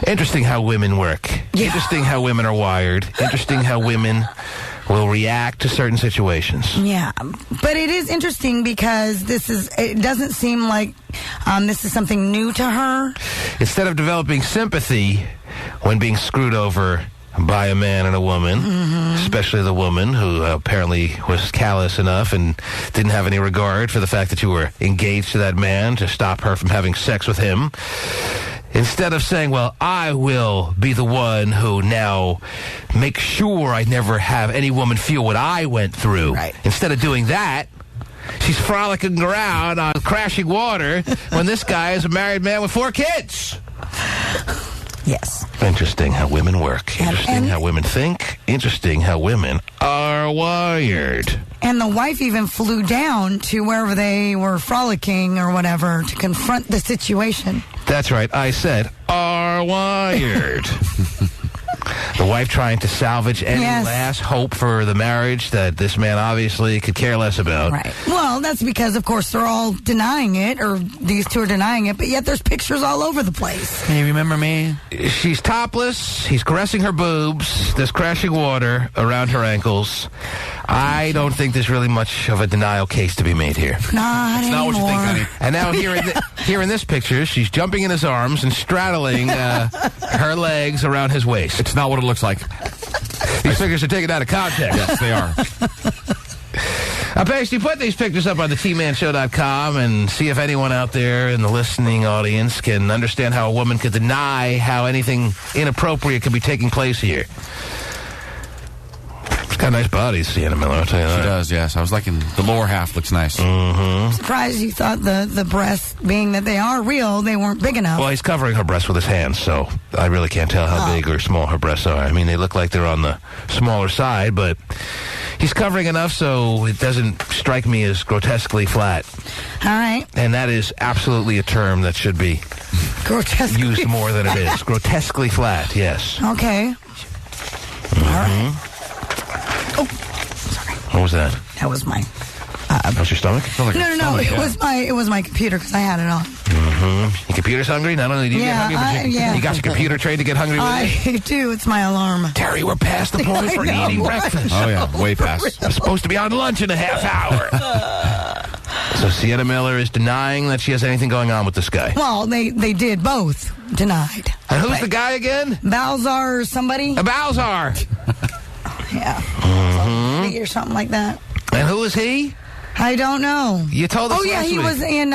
Interesting how women work. Yeah. Interesting how women are wired. Interesting how women will react to certain situations. Yeah, but it is interesting because it doesn't seem like this is something new to her. Instead of developing sympathy when being screwed over by a man and a woman, especially the woman who apparently was callous enough and didn't have any regard for the fact that you were engaged to that man to stop her from having sex with him. Instead of saying, well, I will be the one who now makes sure I never have any woman feel what I went through. Right. Instead of doing that, she's frolicking around on crashing water when this guy is a married man with 4 kids. Yes. Interesting how women work. Interesting and how women think. Interesting how women are wired. And the wife even flew down to wherever they were frolicking or whatever to confront the situation. That's right. I said are wired. The wife trying to salvage any last hope for the marriage that this man obviously could care less about. Right. Well, that's because, of course, they're all denying it, or these two are denying it, but yet there's pictures all over the place. Can you remember me? She's topless. He's caressing her boobs. There's crashing water around her ankles. I don't think there's really much of a denial case to be made here. Not Not what you think, honey. And now here in this picture, she's jumping in his arms and straddling her legs around his waist. It's not what it looks like. These pictures are taken out of context. Yes, they are. Pasty, put these pictures up on the tmanshow.com and see if anyone out there in the listening audience can understand how a woman could deny how anything inappropriate could be taking place here. She's got nice bodies, Sienna Miller, I'll tell you that. She does, yes. I was liking the lower half looks nice. I'm surprised you thought the breasts, being that they are real, they weren't big enough. Well, he's covering her breasts with his hands, so I really can't tell how big or small her breasts are. I mean, they look like they're on the smaller side, but he's covering enough so it doesn't strike me as grotesquely flat. All right. And that is absolutely a term that should be Grotesque. used more than it is. Grotesquely flat, yes. Okay. All right. Oh, sorry. What was that? That was my... That was your stomach? No. It was my computer because I had it on. Your computer's hungry? Not only do you get hungry, but you got your computer trained to get hungry with you? I do. It's my alarm. Terry, we're past the point for I know, eating right? breakfast. Oh, yeah, way past. I'm supposed to be on lunch in a half hour. So Sienna Miller is denying that she has anything going on with this guy. Well, they did both. Denied. And who's the guy again? Balzar or somebody? Balzar. Yeah. Or something like that. And who is he? I don't know. You told us Oh, yeah, last he week. was in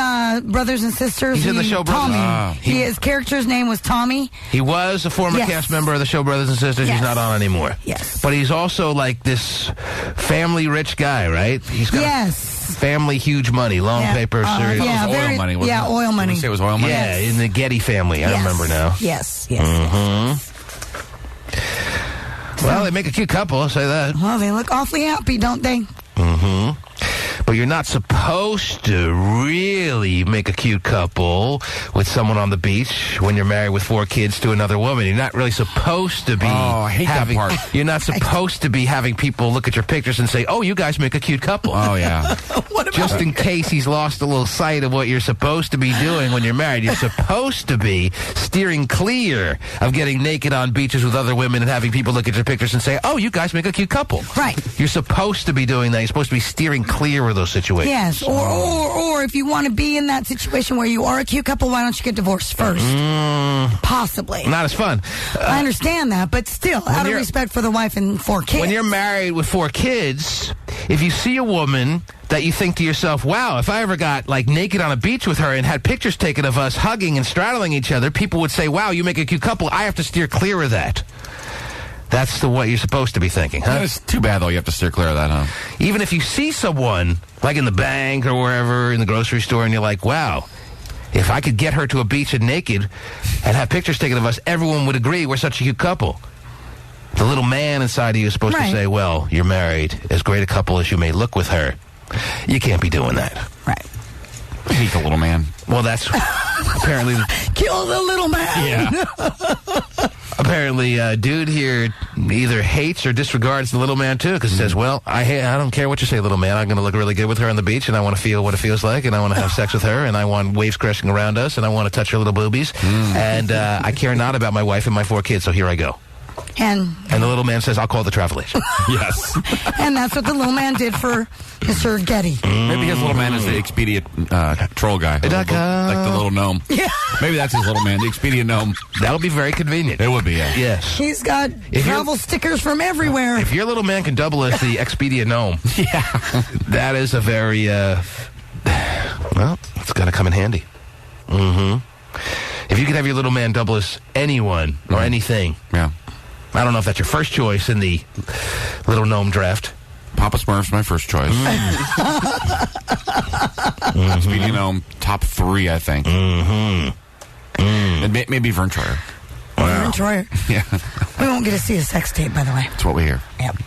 Brothers and Sisters. He's in the show Brothers. Tommy. His character's name was Tommy. He was a former Yes. cast member of the show Brothers and Sisters. Yes. He's not on anymore. Yes. But he's also like this family rich guy, right? He's got family huge money, long paper series. Yeah, It was oil money, wasn't it? oil money. Did you say it was oil money? Yeah, in the Getty family. I remember now. Yes. Well, they make a cute couple, I'll say that. Well, they look awfully happy, don't they? But you're not supposed to really make a cute couple with someone on the beach when you're married with 4 kids to another woman. You're not really supposed to be I hate that part. You're not supposed to be having people look at your pictures and say, oh, you guys make a cute couple. Oh, yeah. Just in case he's lost a little sight of what you're supposed to be doing when you're married. You're supposed to be steering clear of getting naked on beaches with other women and having people look at your pictures and say, oh, you guys make a cute couple. Right. You're supposed to be doing that. You're supposed to be steering clear of those situations. Yes, or if you want to be in that situation where you are a cute couple, why don't you get divorced first? Possibly. Not as fun. I understand that, but still, out of respect for the wife and 4 kids. When you're married with 4 kids, if you see a woman that you think to yourself, wow, if I ever got like naked on a beach with her and had pictures taken of us hugging and straddling each other, people would say, wow, you make a cute couple. I have to steer clear of that. That's what you're supposed to be thinking, huh? It's too bad, though, you have to steer clear of that, huh? Even if you see someone, like in the bank or wherever, in the grocery store, and you're like, wow, if I could get her to a beach and naked and have pictures taken of us, everyone would agree we're such a cute couple. The little man inside of you is supposed to say, well, you're married, as great a couple as you may look with her. You can't be doing that. Right. I hate the little man. Well, that's apparently... Kill the little man. Yeah. Apparently, dude here either hates or disregards the little man, too, because he says, well, I don't care what you say, little man. I'm going to look really good with her on the beach, and I want to feel what it feels like, and I want to have sex with her, and I want waves crashing around us, and I want to touch her little boobies, and I care not about my wife and my 4 kids, so here I go. And the little man says, I'll call the travel agent. Yes. and that's what the little man did for Mr. Getty. Maybe his little man is the Expedia troll guy. Like the little gnome. Yeah. Maybe that's his little man, the Expedia gnome. That would be very convenient. It would be, yeah. Yes. He's got travel stickers from everywhere. If your little man can double as the Expedia gnome, that is a very, well, it's got to come in handy. Mm-hmm. If you could have your little man double as anyone or anything. Yeah. I don't know if that's your first choice in the little gnome draft. Papa Smurf's my first choice. Expedia gnome, top 3, I think. And maybe Vern Troyer. Vern Troyer. Yeah. We won't get to see a sex tape, by the way. That's what we hear. Yep.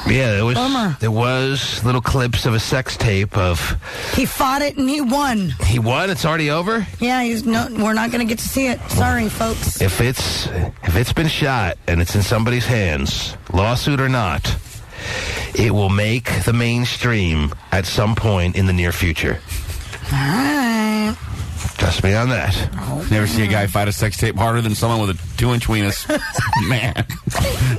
Yeah, Bummer. there was little clips of a sex tape of... He fought it and he won. He won? It's already over? Yeah, we're not going to get to see it. Sorry, folks. If it's been shot and it's in somebody's hands, lawsuit or not, it will make the mainstream at some point in the near future. All right. Trust me on that. Never see a guy fight a sex tape harder than someone with a 2-inch weenus. Man.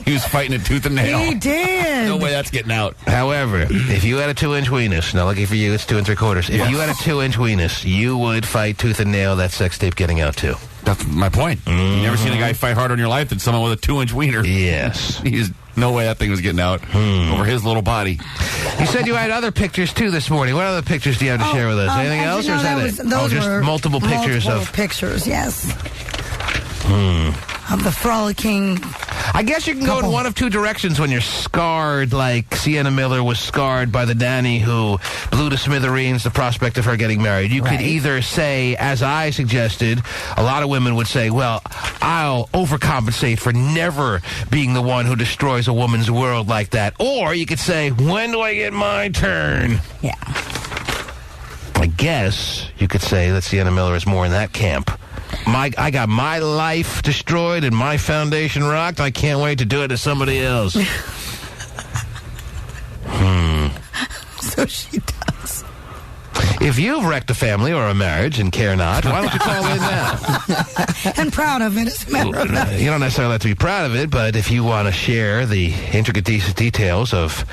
He was fighting it tooth and nail. He did. No way that's getting out. However, if you had a 2-inch weenus, now lucky for you, it's 2 3/4. If you had a 2-inch weenus, you would fight tooth and nail that sex tape getting out too. That's my point. You never seen a guy fight harder in your life than someone with a 2-inch wiener. Yes. He's no way that thing was getting out over his little body. You said you had other pictures too this morning. What other pictures do you have to share with us? Anything else, or is that it? Just multiple pictures of pictures. Yes. Of the frolicking. I guess you can go in one of two directions when you're scarred, like Sienna Miller was scarred by the nanny who blew to smithereens the prospect of her getting married. You could either say, as I suggested, a lot of women would say, well, I'll overcompensate for never being the one who destroys a woman's world like that. Or you could say, when do I get my turn? Yeah. I guess you could say that Sienna Miller is more in that camp. I got my life destroyed and my foundation rocked. I can't wait to do it to somebody else. So she does. If you've wrecked a family or a marriage and care not, why don't you call in now? And proud of it, as a matter of fact. You don't necessarily have to be proud of it, but if you want to share the intricate details of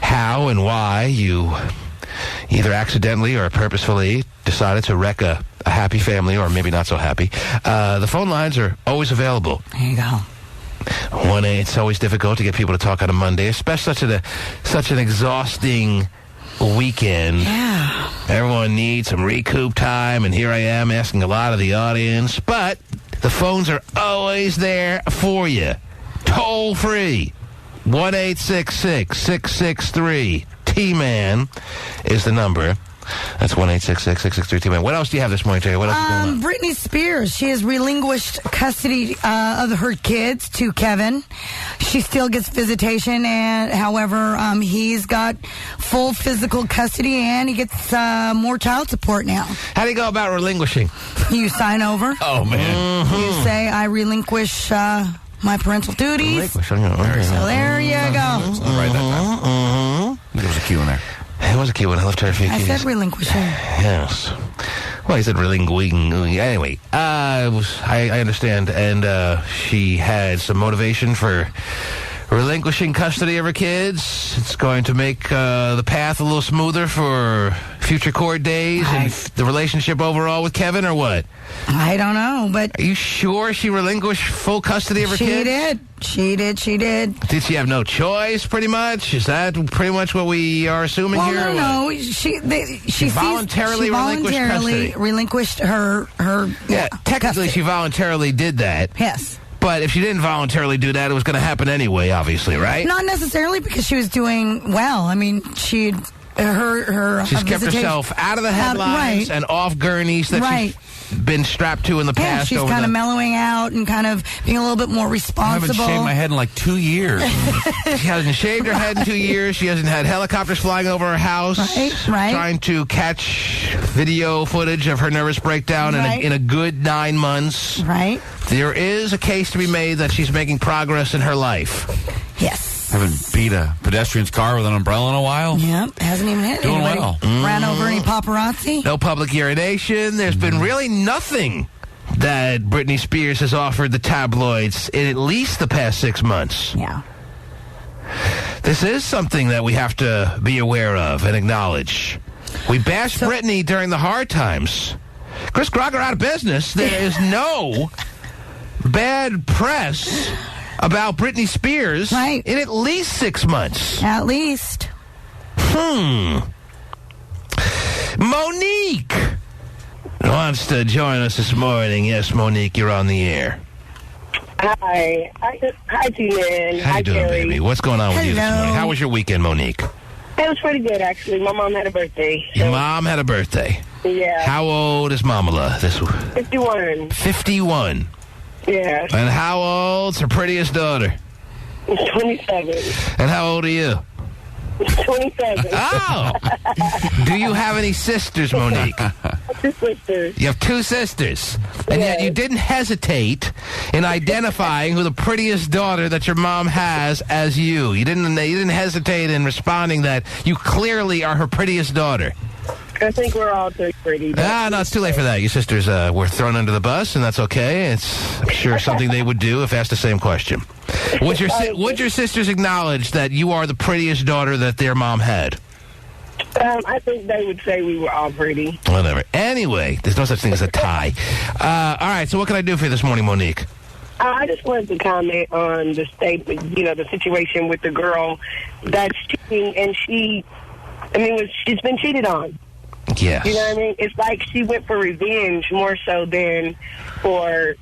how and why you either accidentally or purposefully decided to wreck a happy family, or maybe not so happy, the phone lines are always available. There you go. 1-8, it's always difficult to get people to talk on a Monday, especially such an exhausting weekend. Yeah. Everyone needs some recoup time, and here I am asking a lot of the audience, but the phones are always there for you. Toll free. 1-866-663-T-MAN is the number. That's 1-866-663-T-MAN. What else do you have this morning, Terry? What else is going on? Britney Spears. She has relinquished custody of her kids to Kevin. She still gets visitation, and however, he's got full physical custody, and he gets more child support now. How do you go about relinquishing? You sign over. Oh, man. You say, I relinquish my parental duties. So there you go. I'll write that down. There was a Q in there. It was a key one. I left her a few I keys. said relinquishing. Yes. Well, he said relinquishing. Anyway, I understand. And she had some motivation for relinquishing custody of her kids. It's going to make the path a little smoother for future court days and the relationship overall with Kevin, or what? I don't know, but... Are you sure she relinquished full custody of her kids? She did. Did she have no choice, pretty much? Is that pretty much what we are assuming here? No. She voluntarily relinquished her Yeah, technically custody. she voluntarily did that. Yes. But if she didn't voluntarily do that, it was going to happen anyway, obviously, right? Not necessarily, because she was doing well. I mean, she'd her She's kept visitation- herself out of the headlines right. and off gurneys that she's been strapped to in the Yeah, past. she's kind of mellowing out and kind of being a little bit more I responsible. haven't shaved my head in like 2 years. She hasn't shaved her head in 2 years. She hasn't had helicopters flying over her house. Right. Trying to catch video footage of her nervous breakdown in a good 9 months. Right. There is a case to be made that she's making progress in her life. Yes. Haven't beat a pedestrian's car with an umbrella in a while. Yep. Hasn't even hit Doing anybody. well. Ran over any paparazzi. No public urination. There's been really nothing that Britney Spears has offered the tabloids in at least the past 6 months. Yeah. This is something that we have to be aware of and acknowledge. We bashed Britney during the hard times. Chris Crocker out of business. There is no bad press about Britney Spears in at least 6 months. At least. Monique wants to join us this morning. Yes, Monique, you're on the air. Hi. Hi, T-Man. How you doing, Carrie. baby? What's going on with you this morning? How was your weekend, Monique? It was pretty good, actually. My mom had a birthday. Your mom had a birthday. Yeah. How old is Mamala? 51. 51. Yeah. And how old's her prettiest daughter? 27. And how old are you? 27. Oh! Do you have any sisters, Monique? 2 sisters. You have 2 sisters. And yet you didn't hesitate in identifying who the prettiest daughter that your mom has as you. You didn't hesitate in responding that you clearly are her prettiest daughter. I think we're all pretty. No, it's too late for that. Your sisters were thrown under the bus, and that's okay. It's, I'm sure, something they would do if asked the same question. Would your sisters acknowledge that you are the prettiest daughter that their mom had? I think they would say we were all pretty. Whatever. Anyway, there's no such thing as a tie. All right, so what can I do for you this morning, Monique? I just wanted to comment on the statement, the situation with the girl that's cheating, and she's been cheated on. Yes. You know what I mean? It's like she went for revenge more so than for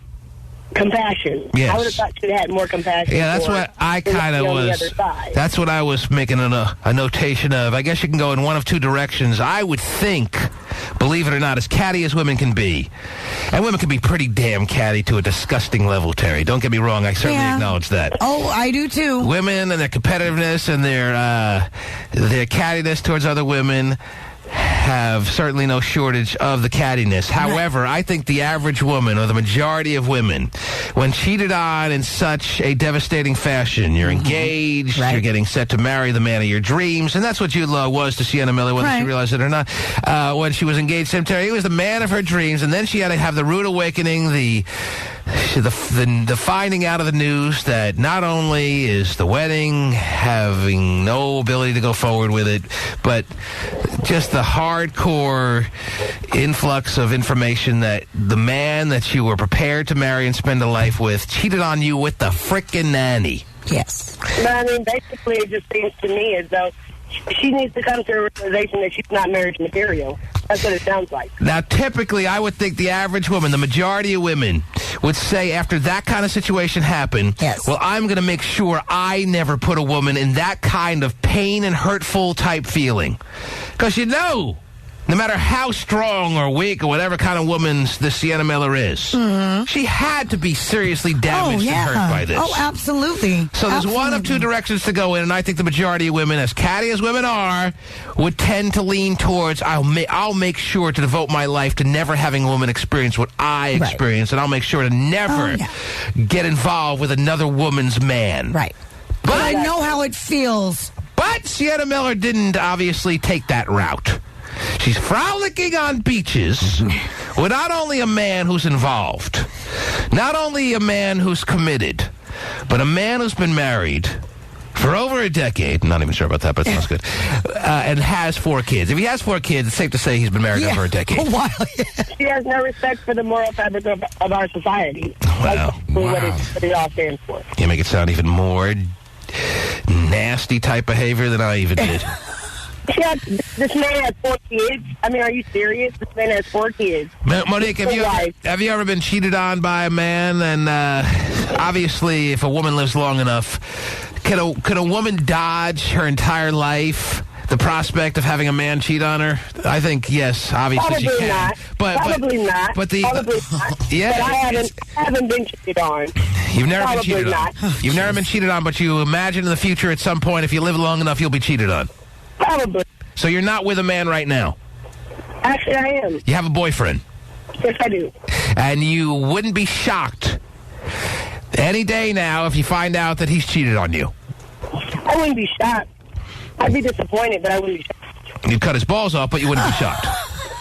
compassion. Yes. I would have thought she'd had more compassion. Yeah, that's what I kind of was. That's what I was making a notation of. I guess you can go in one of 2 directions. I would think, believe it or not, as catty as women can be, and women can be pretty damn catty to a disgusting level, Terry. Don't get me wrong. I certainly acknowledge that. Oh, I do too. Women and their competitiveness and their cattiness towards other women have certainly no shortage of the cattiness. However, I think the average woman, or the majority of women, when cheated on in such a devastating fashion, you're engaged, you're getting set to marry the man of your dreams, and that's what Jude Law was to Sienna Miller, whether she realized it or not. When she was engaged to him, Terry, he was the man of her dreams, and then she had to have the rude awakening, the finding out of the news that not only is the wedding having no ability to go forward with it, but just the hardcore influx of information that the man that you were prepared to marry and spend a life with cheated on you with the frickin' nanny. Yes. But basically, it just seems to me as though she needs to come to a realization that she's not marriage material. That's what it sounds like. Now, typically, I would think the average woman, the majority of women, would say after that kind of situation happened, well, I'm going to make sure I never put a woman in that kind of pain and hurtful type feeling. Because no matter how strong or weak or whatever kind of woman this Sienna Miller is, she had to be seriously damaged and hurt by this. Oh, absolutely. So there's one of 2 directions to go in, and I think the majority of women, as catty as women are, would tend to lean towards, I'll make sure to devote my life to never having a woman experience what I experienced, and I'll make sure to never get involved with another woman's man. Right. But I know how it feels. But Sienna Miller didn't obviously take that route. She's frolicking on beaches with not only a man who's involved, not only a man who's committed, but a man who's been married for over a decade. I'm not even sure about that, but it sounds good. And has 4 kids. If he has 4 kids, it's safe to say he's been married over a decade. A while, She has no respect for the moral fabric of our society. Wow. What it all stands for. You make it sound even more nasty type behavior than I even did. This man has 4 kids. I mean, are you serious? This man has 4 kids. Monique, have you ever been cheated on by a man? And obviously, if a woman lives long enough, could a woman dodge her entire life the prospect of having a man cheat on her? I think yes, obviously she Probably can. not. Probably not. But the Probably not. yeah, But I haven't been cheated on. you've never been Probably cheated not. on. You've never been cheated on, but you imagine in the future at some point, if you live long enough, you'll be cheated on. Probably. So you're not with a man right now. Actually, I am. You have a boyfriend, Yes, I do. and you wouldn't be shocked any day now if you find out that he's cheated on you. I wouldn't be shocked. I'd be disappointed, but I wouldn't be shocked. You'd cut his balls off, but you wouldn't be shocked.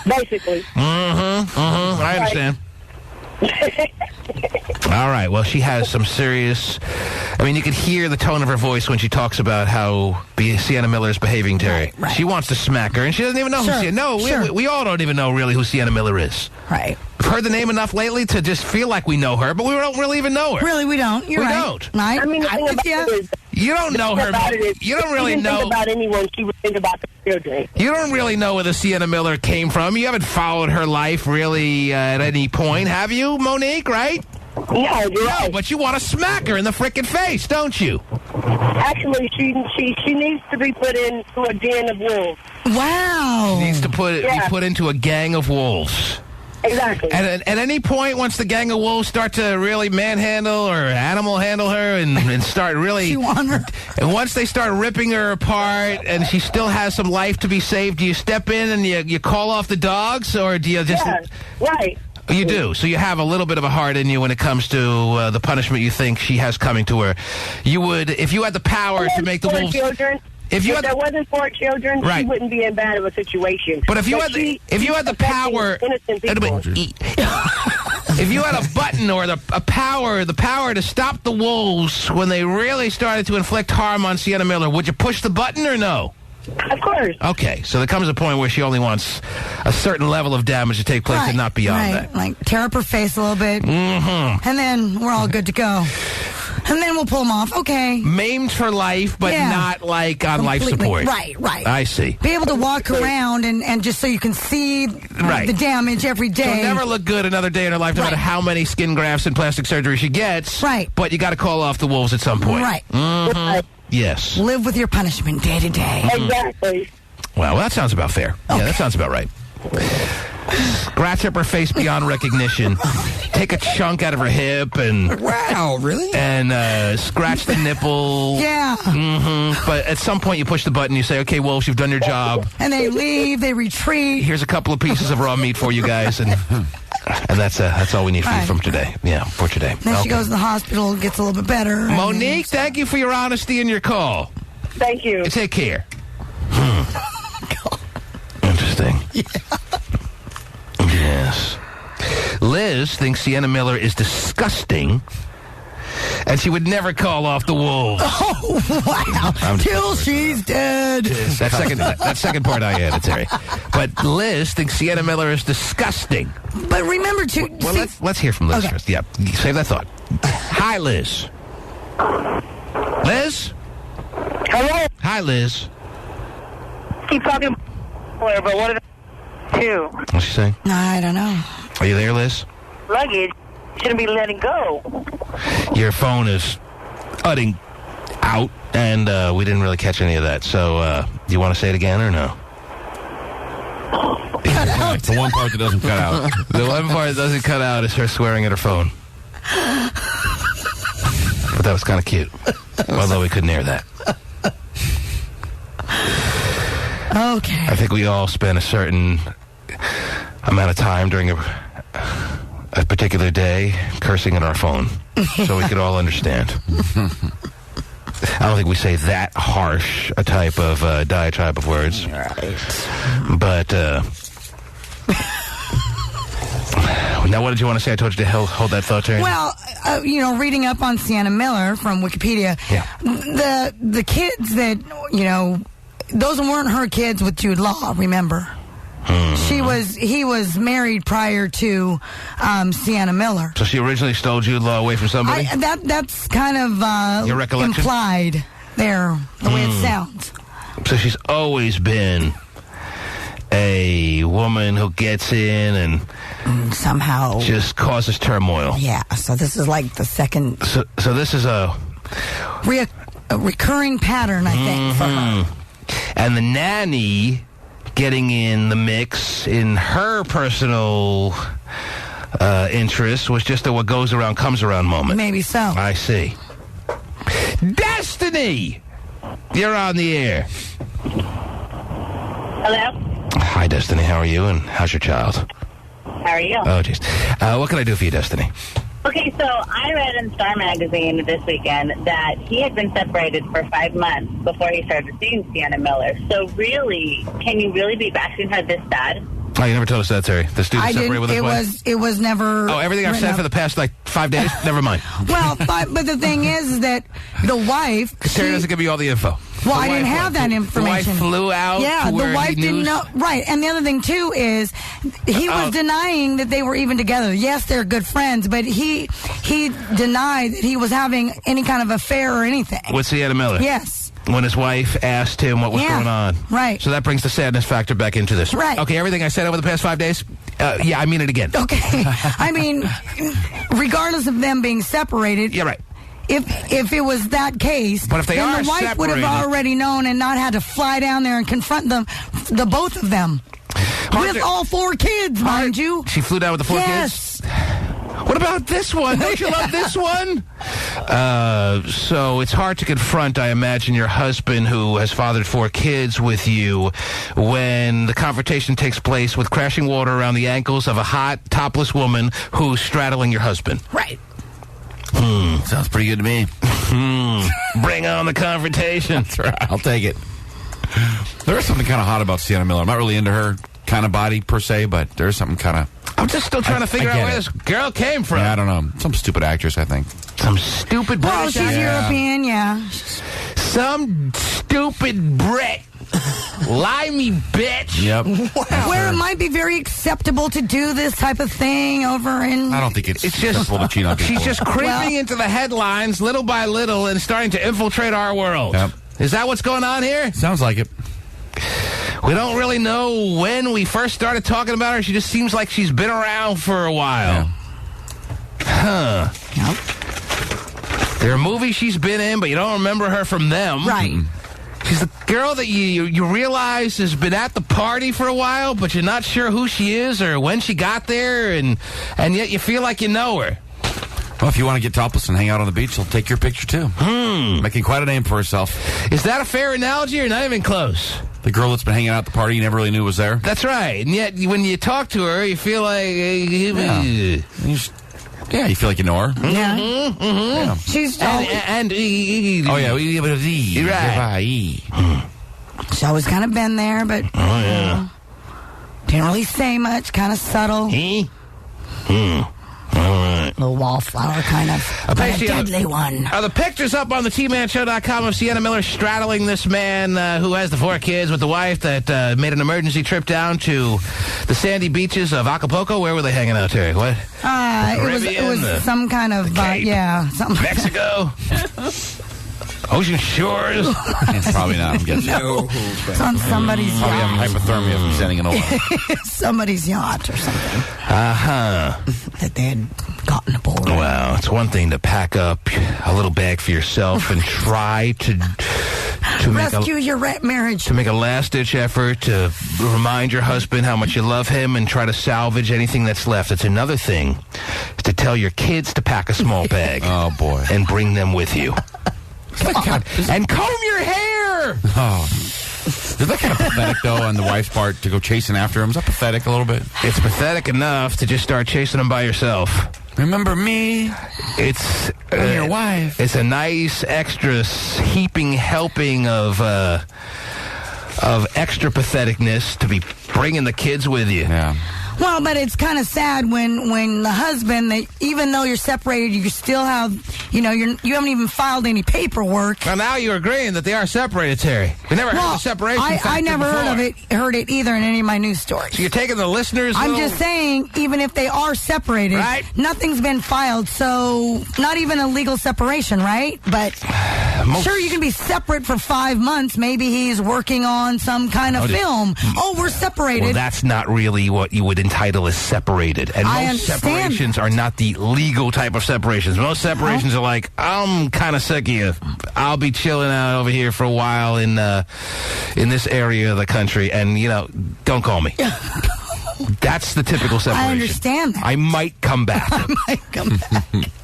Basically. I understand. All right. Well, she has some serious... I mean, you can hear the tone of her voice when she talks about how Sienna Miller is behaving, Terry. Right. She wants to smack her, and she doesn't even know Sure, who Sienna... No, sure. we all don't even know really who Sienna Miller is. Right. We've heard the name enough lately to just feel like we know her, but we don't really even know her. Really, we don't. You're We right. don't. Right? I mean, the I'm thing with about you. it is, You don't know her. about it is, You don't really she didn't know... think about anyone. She would think about the children. You don't really know where the Sienna Miller came from. You haven't followed her life really at any point, have you, Monique, right? No, you're No, right. but you want to smack her in the frickin' face, don't you? Actually, she needs to be put into a den of wolves. Wow. Needs to be Yeah. put into a gang of wolves. Exactly. And at any point, once the gang of wolves start to really manhandle or animal handle her and start really... You want her? And once they start ripping her apart and she still has some life to be saved, do you step in and you call off the dogs, or do you just... Yeah, right. You do. So you have a little bit of a heart in you when it comes to the punishment you think she has coming to her. You would, if you had the power to make the For wolves... children, If you had there the, wasn't for children, Right. she wouldn't be in bad of a situation. but if you But had the, she- if you had the she's affecting power, innocent people. if you had a button or the power to stop the wolves when they really started to inflict harm on Sienna Miller, would you push the button or no? Of course. Okay, so there comes a point where she only wants a certain level of damage to take place and not beyond that. Like tear up her face a little bit, and then we're all good to go. And then we'll pull them off. Okay. Maimed for life, but Yeah. not like on life Completely. support. Right. I see. Be able to walk around and just so you can see Right. the damage every day. She'll never look good another day in her life, no Right. matter how many skin grafts and plastic surgery she gets. Right. But you got to call off the wolves at some point. Right. Right. Yes. Live with your punishment day to day. Exactly. Well, that sounds about fair. Yeah, that sounds about right. Scratch up her face beyond recognition. Take a chunk out of her hip and Wow, really? scratch the nipple. Yeah. But at some point, you push the button. You say, "Okay, wolves, you've done your job. And they leave, they retreat. Here's a couple of pieces of raw meat for you guys." And that's all we need Right. from today. Yeah, for today. Then she Okay. goes to the hospital, gets a little bit better. and Monique, thank you for your honesty and your call. Thank you. Take care. Interesting. Yes. Liz thinks Sienna Miller is disgusting, and she would never call off the wolves. wow. Till she's dead. That second part I added, Terry. But Liz thinks Sienna Miller is disgusting. But remember to... Well, see- let's hear from Liz Okay. first. Yeah, save that thought. Hi, Liz. Liz? Hello. Hi, Liz. Keep talking, but what did I do? What's she saying? I don't know. Are you there, Liz? Luggage shouldn't be letting go. Your phone is utting out, and we didn't really catch any of that. So, do you want to say it again or no? The one part that doesn't cut out. The one part that doesn't cut out is her swearing at her phone. But that was kind of cute. Although we couldn't hear that. Okay. I think we all spend a certain amount of time during a particular day cursing at our phone. So we could all understand. I don't think we say that harsh a type of diatribe of words. Right. But, now what did you want to say? I told you to hold that thought, Terry. Well, reading up on Sienna Miller from Wikipedia, Yeah. the kids that, those weren't her kids with Jude Law, remember? He was married prior to Sienna Miller. So she originally stole Jude Law away from somebody? That's kind of Your recollection? implied there, the way it sounds. So she's always been a woman who gets in and Somehow. just causes turmoil. Yeah, so this is like the second So this is a recurring pattern, I think, for her. and the nanny getting in the mix in her personal interest was just a what goes around comes around moment. Maybe so. I see. Destiny! You're on the air. Hello? Hi, Destiny. How are you, and how's your child? How are you? Oh, jeez. What can I do for you, Destiny? Okay, so I read in Star Magazine this weekend that he had been separated for 5 months before he started seeing Sienna Miller. So really, can you really be bashing her this bad? Oh, you never told us that, Terry. The student I separated didn't. with his wife? It was never. Oh, everything I've said for the past, 5 days? Never mind. Well, but the thing is that the wife. Terry doesn't give you all the info. Well, I didn't have that information. The wife flew out. Yeah, to where the wife he didn't knew. know. Right, and the other thing too is he was denying that they were even together. Yes, they're good friends, but he denied that he was having any kind of affair or anything. With Sienna Miller? Yes. When his wife asked him what was going on. Right. So that brings the sadness factor back into this. Right. Okay, everything I said over the past 5 days, yeah, I mean it again. Okay. I mean, regardless of them being separated. Yeah, right. If it was that case, but if they then are the wife would have separated- already known and not had to fly down there and confront them, the both of them. With all 4 kids, mind you. She flew down with the 4 Yes. kids? What about this one? Don't you love this one? So it's hard to confront, I imagine, your husband who has fathered 4 kids with you when the confrontation takes place with crashing water around the ankles of a hot, topless woman who's straddling your husband. Right. Sounds pretty good to me. Bring on the confrontation. That's right. I'll take it. There is something kind of hot about Sienna Miller. I'm not really into her kind of body per se, but there's something kind of... I'm just still trying to figure I out get where it. this girl came from. Yeah, I don't know. Some stupid actress, I think. Some stupid Well, British she's European, yeah. Some stupid Brit. Limey bitch. Yep. Where it might be very acceptable to do this type of thing over in... I don't think it's It's just acceptable to cheat on people. she's just creeping into the headlines little by little and starting to infiltrate our world. Yep. Is that what's going on here? Sounds like it. We don't really know when we first started talking about her. She just seems like she's been around for a while. Yeah. Huh. There are movies she's been in, but you don't remember her from them. Right. She's the girl that you realize has been at the party for a while, but you're not sure who she is or when she got there, and yet you feel like you know her. Well, if you want to get topless and hang out on the beach, she'll take your picture, too. Making quite a name for herself. Is that a fair analogy or not even close? The girl that's been hanging out at the party you never really knew was there. That's right. And yet, when you talk to her, you feel like... You feel like you know her. Yeah. Yeah. She's Oh, Yeah. Right. she's always kind of been there, but didn't really say much, kind of subtle. All right. Little wallflower kind of. But a deadly one. Are the pictures up on the TManShow.com of Sienna Miller straddling this man who has the 4 kids with the wife that made an emergency trip down to the sandy beaches of Acapulco? Where were they hanging out, Terry? What? It was some kind of, Cape? something. Mexico? Ocean shores? Probably not, I'm guessing. It's on somebody's Probably yacht. having hypothermia from standing in oil. Somebody's yacht or something that they had gotten aboard. Well, it's one thing to pack up a little bag for yourself and try to Rescue your marriage. to make a last-ditch effort to remind your husband how much you love him and try to salvage anything that's left. It's another thing to tell your kids to pack a small bag. Oh, boy. And bring them with you. And comb your hair! Oh. Is that kind of pathetic, though, on the wife's part to go chasing after him? Is that pathetic a little bit? It's pathetic enough to just start chasing them by yourself. Remember me? It's I'm your wife. It's a nice extra heaping helping of extra patheticness to be bringing the kids with you. Yeah. Well, but it's kind of sad when the husband, that even though you're separated, you still have, you haven't even filed any paperwork. Well, now you're agreeing that they are separated, Terry. We never heard of the separation factor I never before. heard it either in any of my news stories. So you're taking the listeners' I'm little- just saying, even if they are separated, Right. nothing's been filed, so not even a legal separation, right? But Sure, you can be separate for 5 months. Maybe he's working on some kind of film. Oh, we're separated. Well, that's not really what you would entitle as separated. And I most understand separations are not the legal type of separations. Most separations are like, I'm kind of sick of you. I'll be chilling out over here for a while in this area of the country, and, don't call me. That's the typical separation. I understand that. I might come back.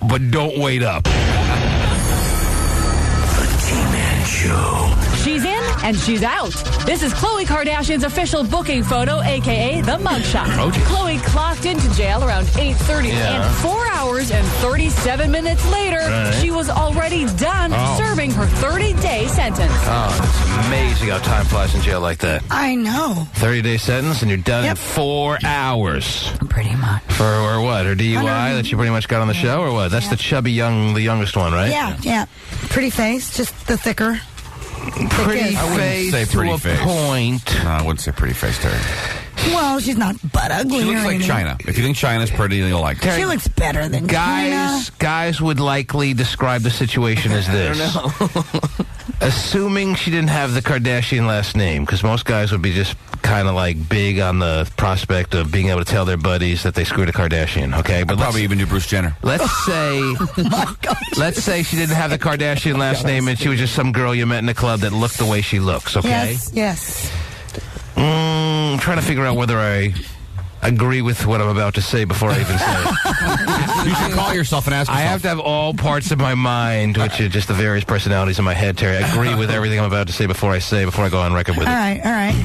But don't wait up. The T-Man Show. She's in and she's out. This is Khloe Kardashian's official booking photo, a.k.a. the mugshot. Khloe clocked into jail around 8:30, and 4 hours and 37 minutes later, she was already done serving her 30-day sentence. Oh, it's amazing how time flies in jail like that. I know. 30-day sentence, and you're done in 4 hours. Pretty much. For what? Her DUI that she pretty much got on the show, or what? That's the chubby the youngest one, right? Yeah. Pretty face, just the thicker. Pretty face say pretty to a face. point. No, I wouldn't say pretty face to her. Well, she's not butt ugly. She looks or like anything. China. If you think China's pretty, then you'll like her. She looks better than China. Guys would likely describe the situation as this. I don't know. Assuming she didn't have the Kardashian last name, because most guys would be just kind of like big on the prospect of being able to tell their buddies that they screwed a Kardashian, okay? But probably even do Bruce Jenner. Let's say she didn't have the Kardashian last name and she was just some girl you met in a club that looked the way she looks, okay? Yes. I'm trying to figure out whether I agree with what I'm about to say before I even say it. You should call yourself and ask yourself. I have to have all parts of my mind, which are just the various personalities in my head, Terry. I agree with everything I'm about to say before I go on record with it. All right.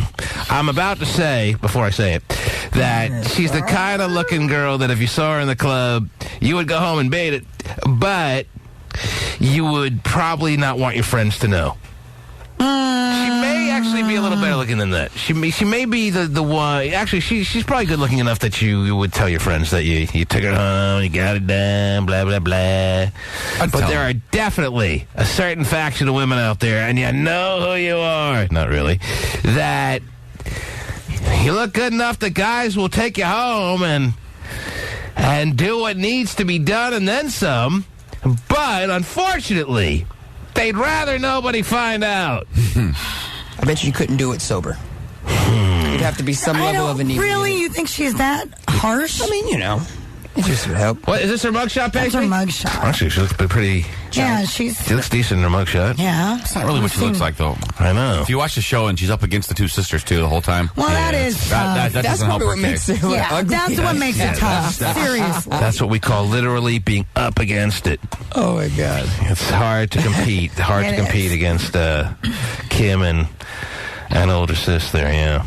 I'm about to say, before I say it, that she's the kind of looking girl that if you saw her in the club, you would go home and bait it, but you would probably not want your friends to know. She may actually be a little better looking than that. She may be the one. Actually, she's probably good looking enough that you would tell your friends that you took her home, you got it done, blah blah blah. But there are definitely a certain faction of women out there, and you know who you are. Not really. That you look good enough that guys will take you home and do what needs to be done, and then some. But unfortunately, they'd rather nobody find out. I bet you couldn't do it sober. It'd have to be some level of inebriation. Really? You think she's that harsh? I mean, it just would help. What, is this her mugshot, That's her Paisley? mugshot. Actually, she looks pretty... Yeah, She looks decent in her mugshot. Yeah. It's not really what she looks like, though. I know. If you watch the show and she's up against the two sisters, too, the whole time. Well, that is That That's doesn't help probably her what makes case. it look yeah, ugly. that's what makes it tough. Seriously. That's what we call literally being up against it. Oh, my God. It's hard to compete. It is. Against Kim and older sister, yeah.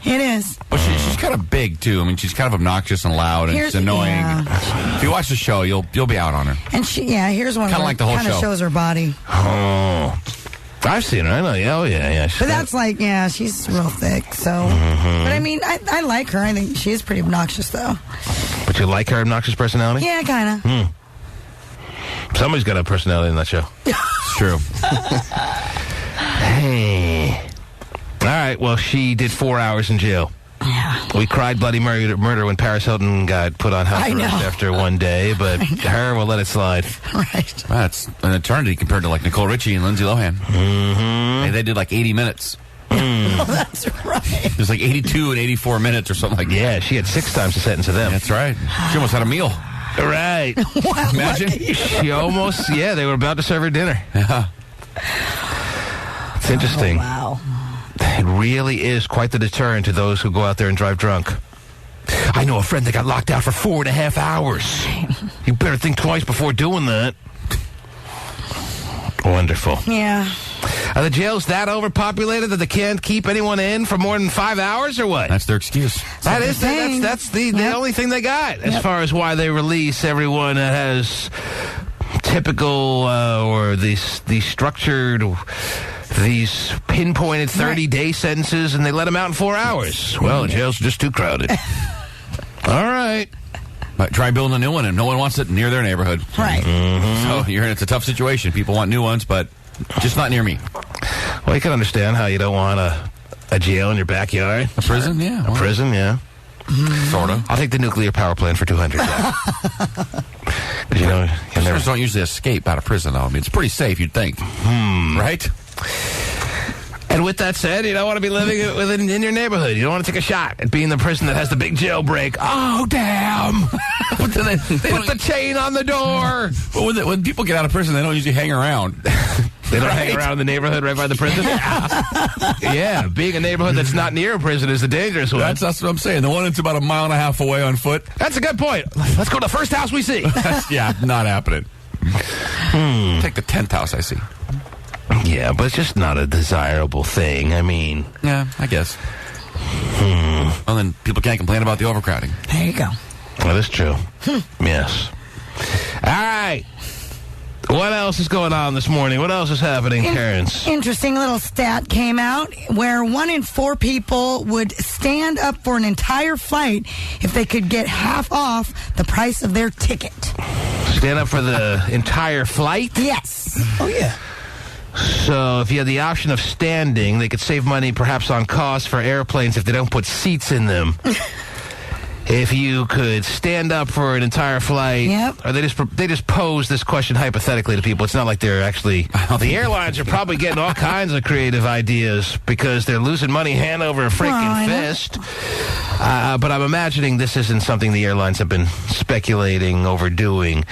It is. But she's kind of big, too. I mean, she's kind of obnoxious and loud, and Here's- she's annoying. yeah. If you watch the show, you'll be out on her. And here's one Kinda where like the whole kind of show. shows her body. Oh. I've seen her. I know. Oh, yeah. But that's like, she's real thick, so. But I mean, I like her. I think she is pretty obnoxious, though. But you like her obnoxious personality? Yeah, kind of. Somebody's got a personality in that show. It's true. Hey. All right, well, she did 4 hours in jail. Yeah. We cried bloody murder when Paris Hilton got put on house I arrest know. after one day, but her, we'll let it slide. Right. That's an eternity compared to, like, Nicole Richie and Lindsay Lohan. Mm-hmm. They did, like, 80 minutes. Oh, that's right. It was like 82 and 84 minutes or something like that. Yeah, she had 6 times the sentence of them. That's right. She almost had a meal. Right. Wow, Imagine. She almost, they were about to serve her dinner. Yeah. It's interesting. Wow. It really is quite the deterrent to those who go out there and drive drunk. I know a friend that got locked out for 4.5 hours. You better think twice before doing that. Wonderful. Yeah. Are the jails that overpopulated that they can't keep anyone in for more than 5 hours, or what? That's their excuse. That's the Yep. only thing they got as far as why they release everyone that has typical or these structured, these pinpointed 30-day sentences, and they let them out in 4 hours. Well, the jails are just too crowded. All right. But try building a new one, and no one wants it near their neighborhood. Right. So it's a tough situation. People want new ones, but just not near me. Well, you can understand how you don't want a jail in your backyard. A prison? Yeah. A prison, yeah. Sort of. I'll take the nuclear power plant for $200. You know, prisoners don't usually escape out of prison, though. I mean, it's pretty safe, you'd think. Right? And with that said, you don't want to be living in your neighborhood. You don't want to take a shot at being the person that has the big jailbreak. Oh, damn. Put the chain on the door. But when people get out of prison, they don't usually hang around. They don't hang around in the neighborhood right by the prison? Yeah, being a neighborhood that's not near a prison is the dangerous one. That's what I'm saying. The one that's about a mile and a half away on foot. That's a good point. Let's go to the first house we see. Yeah, not happening. Take the 10th house I see. Yeah, but it's just not a desirable thing. I mean... Yeah, I guess. Well, then people can't complain about the overcrowding. There you go. Well, that's true. Yes. All right. What else is going on this morning? What else is happening, Terrence? Interesting little stat came out where 1 in 4 people would stand up for an entire flight if they could get half off the price of their ticket. Stand up for the entire flight? Yes. Oh, yeah. So if you had the option of standing, they could save money perhaps on costs for airplanes if they don't put seats in them. If you could stand up for an entire flight, Yep. or they just pose this question hypothetically to people. It's not like they're actually... The airlines are probably getting all kinds of creative ideas because they're losing money hand over a freaking fist. But I'm imagining this isn't something the airlines have been speculating over doing.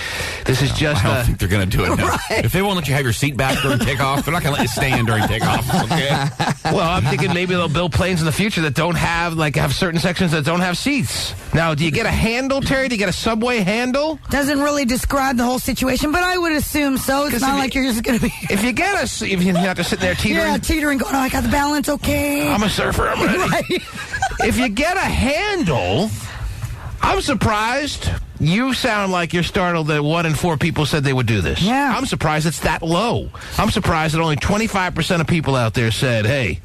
This is just... I don't think they're going to do it now. Right. If they won't let you have your seat back during takeoff, they're not going to let you stand during takeoff, okay? Well, I'm thinking maybe they'll build planes in the future that don't have certain sections that don't have seats. Now, do you get a handle, Terry? Do you get a subway handle? Doesn't really describe the whole situation, but I would assume so. It's not like you're just going to be... If you get if you're not just sitting there teetering. Yeah, teetering, going, I got the balance, okay. I'm a surfer, I'm ready. Right. If you get a handle, I'm surprised. You sound like you're startled that 1 in 4 people said they would do this. Yeah. I'm surprised it's that low. I'm surprised that only 25% of people out there said, hey,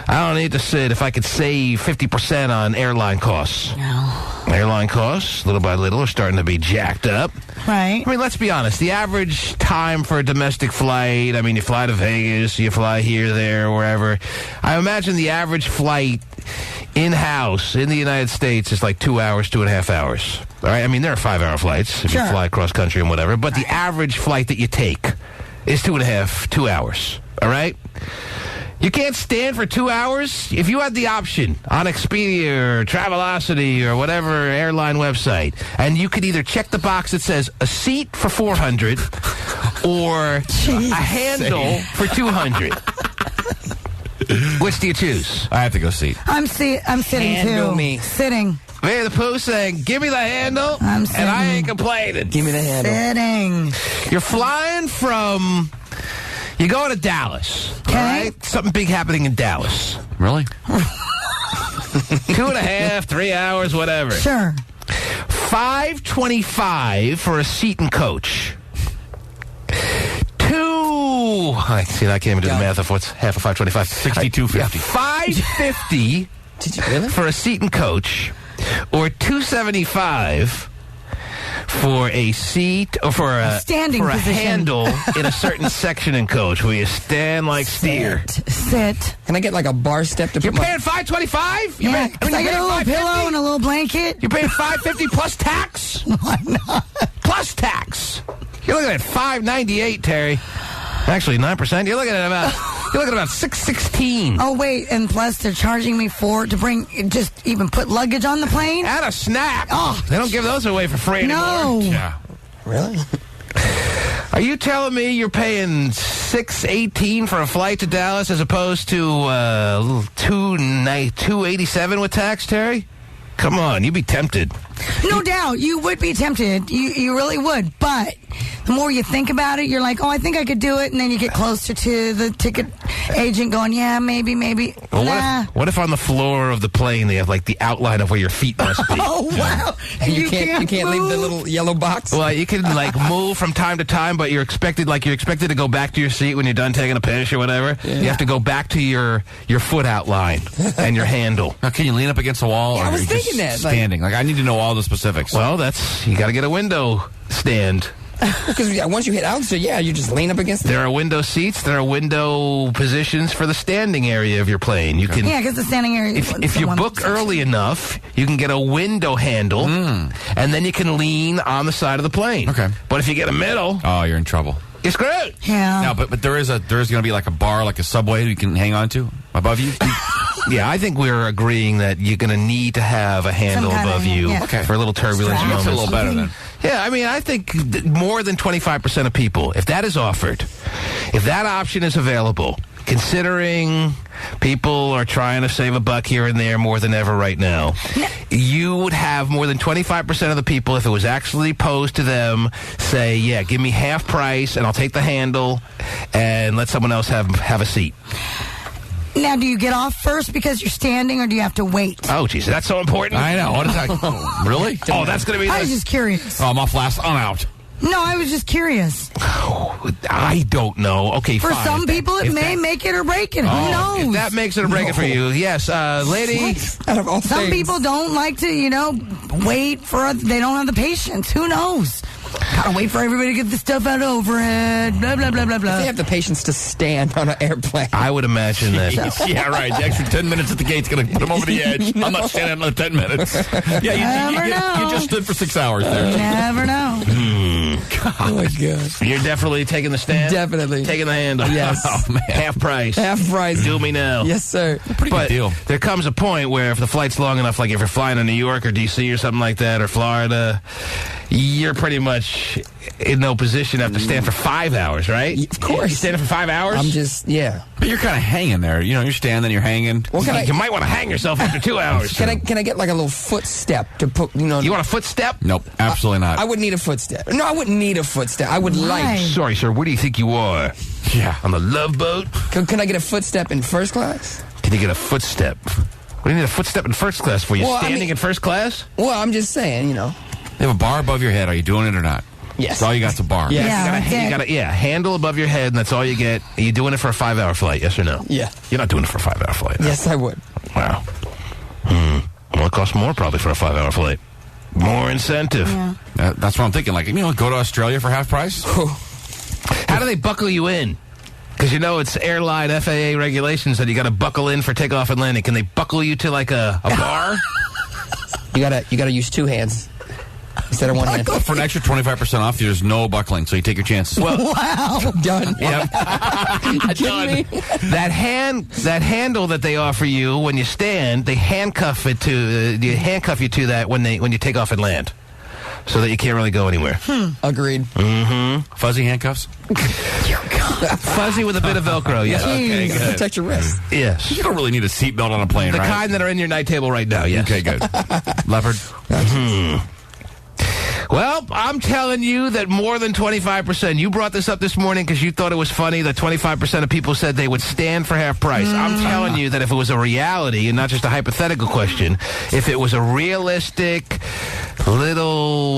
I don't need to sit if I could save 50% on airline costs. No. Airline costs, little by little, are starting to be jacked up. Right. I mean, let's be honest. The average time for a domestic flight, I mean, you fly to Vegas, you fly here, there, wherever. I imagine the average flight in-house in the United States is like 2 hours, 2.5 hours. All right? I mean, there are 5-hour flights if you fly across country and whatever. But the average flight that you take is 2 hours. All right? You can't stand for 2 hours? If you had the option on Expedia or Travelocity or whatever airline website, and you could either check the box that says a seat for $400 or a handle for $200. Which do you choose? I have to go seat. I'm sitting Handle too. me. Sitting. Winnie the Pooh saying, give me the handle, I'm and I sitting. ain't complaining. Give me the handle. Sitting. You're flying from... You're going to Dallas, all Okay. right? Something big happening in Dallas. Really? 2.5, 3 hours, whatever. Sure. $5.25 for a seat and coach. I see. I can't even do the math of what's half of $5.25. $62.50. $5.50 Did you really? for a seat and coach, or $2.75 for a seat or for a Standing for a position. handle in a certain section in coach where you stand like steer. Sit. Can I get like a bar step to You're put paying $5.25? Yeah. Can I get a little pillow and a little blanket? You're paying $5.50 plus tax? Why not? Plus tax. You're looking at $5.98, Terry. Actually, 9%. You're looking at about $6.16. Oh, wait. And plus, they're charging me just even put luggage on the plane? And a snack. Oh. They don't give those away for free No. anymore. Yeah. Really? Are you telling me you're paying $6.18 for a flight to Dallas as opposed to $2.87 with tax, Terry? Come on, you'd be tempted. No doubt. You would be tempted. You really would. But the more you think about it, you're like, oh, I think I could do it. And then you get closer to the ticket agent going, yeah, maybe. Well, Nah. what if on the floor of the plane they have like the outline of where your feet must be? Oh, wow. And you can't leave the move. little yellow box? Well, you can like move from time to time, but you're expected to go back to your seat when you're done taking a piss or whatever. Yeah. You have to go back to your foot outline and your handle. Now, can you lean up against the wall? Yeah, or I was are you just thinking that, standing. Like, I need to know all the specifics. Well, you got to get a window stand. Because once you hit altitude, you just lean up against it. There are window seats. There are window positions for the standing area of your plane. You can, because the standing area. if you book early enough, you can get a window handle, and then you can lean on the side of the plane. Okay. But if you get a middle, Oh, you're in trouble. you're screwed. Yeah. No, but there is going to be like a bar, like a subway you can hang on to above you. Yeah, I think we're agreeing that you're going to need to have a handle Some kind above of- you yeah. Okay. for a little turbulence Strap. That's a moments. little better then. Yeah, I mean, I think more than 25% of people, if that is offered, if that option is available, considering people are trying to save a buck here and there more than ever right now, you would have more than 25% of the people, if it was actually posed to them, say, yeah, give me half price and I'll take the handle and let someone else have a seat. Now, do you get off first because you're standing, or do you have to wait? Oh, geez, that's so important. I know. What is that? Really? Oh, that's going to be I was the... just curious. Oh, I'm off last. I'm out. No, I was just curious. I don't know. Okay, For fine. some people, it If may that- make it or break it. Who knows? If that makes it or break it for you, yes, lady. Out of all Some things. people don't like to, wait for. They don't have the patience. Who knows? Gotta wait for everybody to get the stuff out of overhead. Blah blah blah blah blah. They have the patience to stand on an airplane. I would imagine that. Yeah, right. The extra 10 minutes at the gate's going to put them over the edge. I'm not standing another 10 minutes. Yeah, Never know. you just stood for 6 hours there. Never know. Oh my god. You're definitely taking the stand. Definitely. Taking the handle. Yes. Oh, man. Half price. Half price. Do me now. Yes, sir. Pretty But good deal. there comes a point where if the flight's long enough, like if you're flying to New York or D.C. or something like that, or Florida, you're pretty much in no position to have to stand for 5 hours, right? Of course. You standing for 5 hours? I'm just, But you're kind of hanging there. You know, you're standing, you're hanging. Well, You might want to hang yourself after 2 hours. Can I get like a little footstep to put, You want a footstep? Nope, absolutely not. I wouldn't need a footstep. No, I wouldn't need a footstep. I would Why? like. Sorry, sir. Where do you think you are? Yeah. On the Love Boat? Can I get a footstep in first class? Can you get a footstep? What do you need a footstep in first class for? You Well, I standing mean- in first class? Well, I'm just saying, They have a bar above your head. Are you doing it or not? Yes. That's all you got's a bar. Yeah. Yeah, You got a handle above your head, and that's all you get. Are you doing it for a 5-hour flight? Yes or no? Yeah. You're not doing it for a 5-hour flight. Yes, I would. Wow. Well, it costs more probably for a 5-hour flight. More incentive. Yeah. That's what I'm thinking. Like, go to Australia for half price? How do they buckle you in? Because it's airline FAA regulations that you got to buckle in for takeoff and landing. Can they buckle you to like a bar? You gotta use two hands instead of one hand. For an extra 25% off, there's no buckling, so you take your chances. Well, Wow. Done. Yep. Kidding me? That handle that they offer you when you stand, they handcuff you to that when you take off and land, so that you can't really go anywhere. Agreed. fuzzy handcuffs? Fuzzy with a bit of Velcro, yes. Okay, Jeez. good. Protect your wrist. Yes. You don't really need a seatbelt on a plane, The right? kind that are in your night table right now, yes. Okay, good. Leopard? Well, I'm telling you that more than 25%. You brought this up this morning because you thought it was funny that 25% of people said they would stand for half price. I'm telling you that if it was a reality and not just a hypothetical question, if it was a realistic little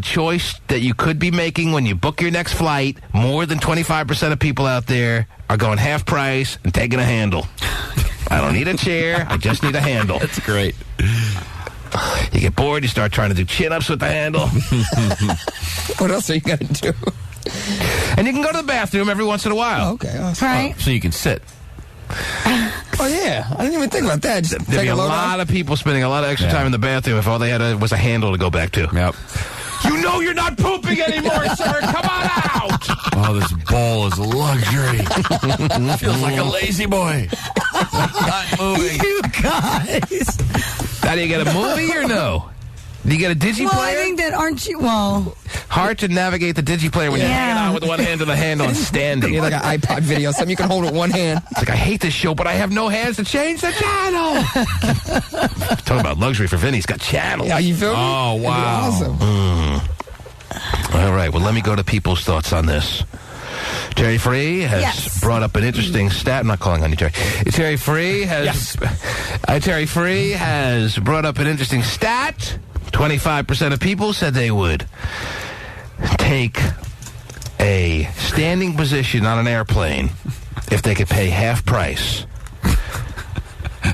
choice that you could be making when you book your next flight, more than 25% of people out there are going half price and taking a handle. I don't need a chair. I just need a handle. That's great. You get bored, you start trying to do chin-ups with the handle. What else are you gonna do? And you can go to the bathroom every once in a while. Okay. Awesome. Right. So you can sit. Oh yeah, I didn't even think about that. Just There'd take be a load lot off. of people spending a lot of extra time in the bathroom if all they had was a handle to go back to. Yep. You know you're not pooping anymore, sir. Come on out. Oh, this bowl is luxury. Feels like a lazy boy. Not moving. You guys. Now, do you get a movie or no? Do you get a Digiplayer? Well, I think that aren't you? Well, Hard to navigate the Digiplayer when you're Yeah. hanging out with one hand on the handle and standing. You're like an iPod video, something you can hold with one hand. It's like, I hate this show, but I have no hands to change the channel. Talking about luxury for Vinny. He's got channels. Yeah, you feel me? Oh, It'd be wow. Awesome. All right, well, let me go to people's thoughts on this. Terry Free has Yes. brought up an interesting stat. I'm not calling on you, Terry. Terry Free has Terry Free has brought up an interesting stat. 25% of people said they would take a standing position on an airplane if they could pay half price.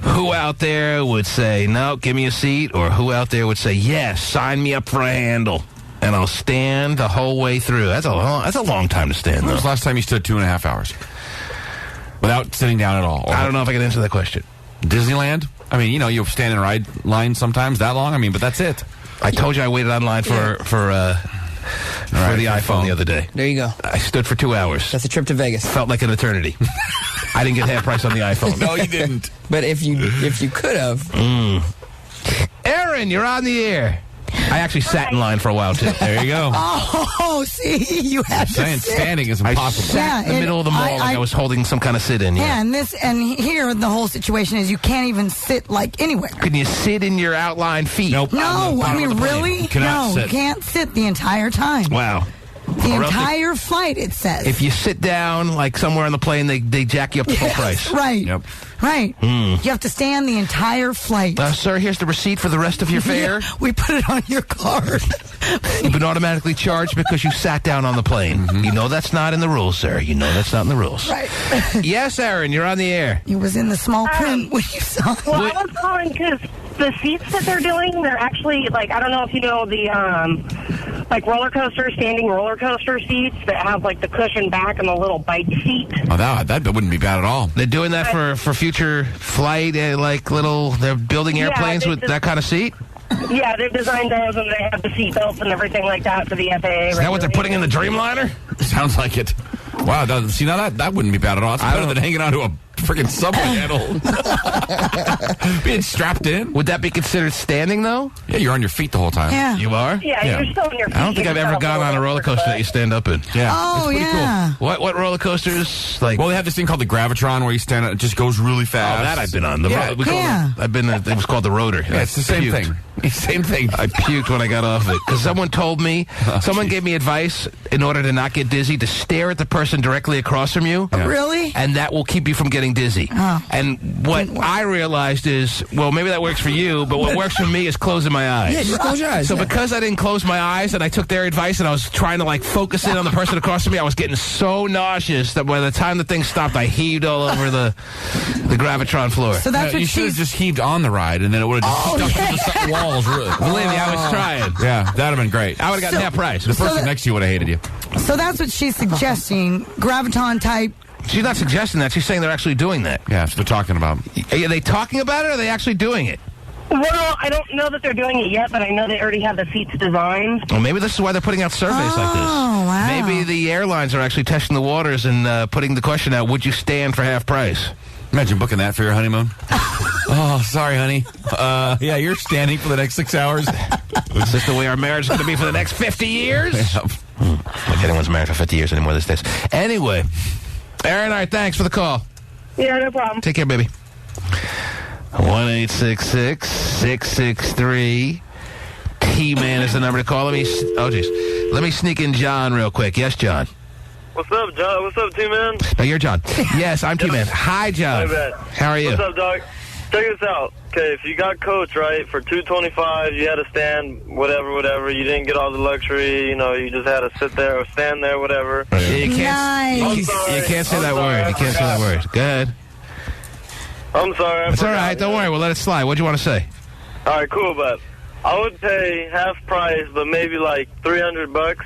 Who out there would say, no, give me a seat? Or who out there would say, yes, sign me up for a handle? and I'll stand the whole way through. That's a long time to stand, When though. was the last time you stood 2.5 hours? Without sitting down at all? Or I don't know if I can answer that question. Disneyland? I mean, you stand in ride line sometimes that long. I mean, but that's it. I told you I waited online for the iPhone the other day. There you go. I stood for 2 hours. That's a trip to Vegas. Felt like an eternity. I didn't get half price on the iPhone. No, you didn't. But if you could have, Aaron, you're on the air. I actually sat in line for a while, too. There you go. Oh, see, you have to Saying sit. standing is I impossible. sat in the middle of the mall like I was holding some kind of sit-in. Yeah, and here the whole situation is you can't even sit like anywhere. Can you sit in your outlined feet? Nope. No, I mean really? You cannot No, sit. you can't sit the entire time. Wow. The Or else entire flight, it says. If you sit down, like somewhere on the plane, they jack you up to full price. Right. Yep. Right. You have to stand the entire flight. Sir, here's the receipt for the rest of your fare. Yeah, we put it on your card. You've been automatically charged because you sat down on the plane. You know that's not in the rules, sir. You know that's not in the rules. Right. Yes, Aaron, you're on the air. It was in the small print when you saw it. Well, I was calling because the seats that they're doing, they're actually, like, I don't know if you know the, standing roller coaster seats that have, like, the cushion back and the little bike seat. Oh, that wouldn't be bad at all. They're doing that for future flight, they're building airplanes they with just- that kind of seat? Yeah, they've designed those and they have the seat belts and everything like that for the FAA. Is that what they're putting in the Dreamliner? Sounds like it. Wow, see, now that wouldn't be bad at all. It's better than hanging onto a freaking subway handle. Being strapped in. Would that be considered standing, though? Yeah, you're on your feet the whole time. Yeah. You are? Yeah, Yeah. you're still on your feet. I don't think I've ever gone on a roller coaster that you stand up in. Yeah. Oh, it's pretty yeah. What roller coasters? Like, Cool. Well, they have this thing called the Gravitron where you stand, it just goes really fast. that I've been on. Yeah. It was called the Rotor. Yeah, it's the same thing. Same thing. I puked when I got off it because someone told me, someone gave me advice in order to not get dizzy to stare at the person directly across from you. Yeah. Really? And that will keep you from getting dizzy. Oh. And what I realized is, well, maybe that works for you, but what works for me is closing my eyes. yeah, just close your eyes. So yeah. because I didn't close my eyes and I took their advice and I was trying to focus in on the person across from me, I was getting so nauseous that by the time the thing stopped, I heaved all over the Gravitron floor. So that's you what should have she's... just heaved on the ride, and then it would have just stuck to the walls. Really. Believe me, I was trying. Yeah, that'd have been great. I would have gotten half price. The person next to you would have hated you. So that's what she's suggesting. Graviton type. She's not suggesting that. She's saying they're actually doing that. Yeah, that's what they're talking about. Are they talking about it, or are they actually doing it? Well, I don't know that they're doing it yet, but I know they already have the seats designed. Well, maybe this is why they're putting out surveys like this. Oh, wow. Maybe the airlines are actually testing the waters and putting the question out, would you stand for half price? Imagine booking that for your honeymoon. Oh, sorry, honey. Yeah, you're standing for the next 6 hours. Is this the way our marriage is going to be for the next 50 years? Like anyone's married for 50 years anymore these days. Anyway, Aaron, all right, thanks for the call. Yeah, no problem. Take care, baby. 1-866-663 T-Man is the number to call. Let me sneak in John real quick. Yes, John. What's up, John? What's up, T-Man? No, you're John. Yes, I'm T-Man. Hi, John. My bad. How are you? What's up, dog? Check this out. Okay, if you got coach, right, for $225, you had to stand, whatever. You didn't get all the luxury, you just had to sit there or stand there, whatever. Yeah, you can't Nice. say that word. You can't say that word. Go ahead. I'm sorry. It's all right. Don't worry. We'll let it slide. What do you want to say? All right, cool, but I would pay half price, but maybe like $300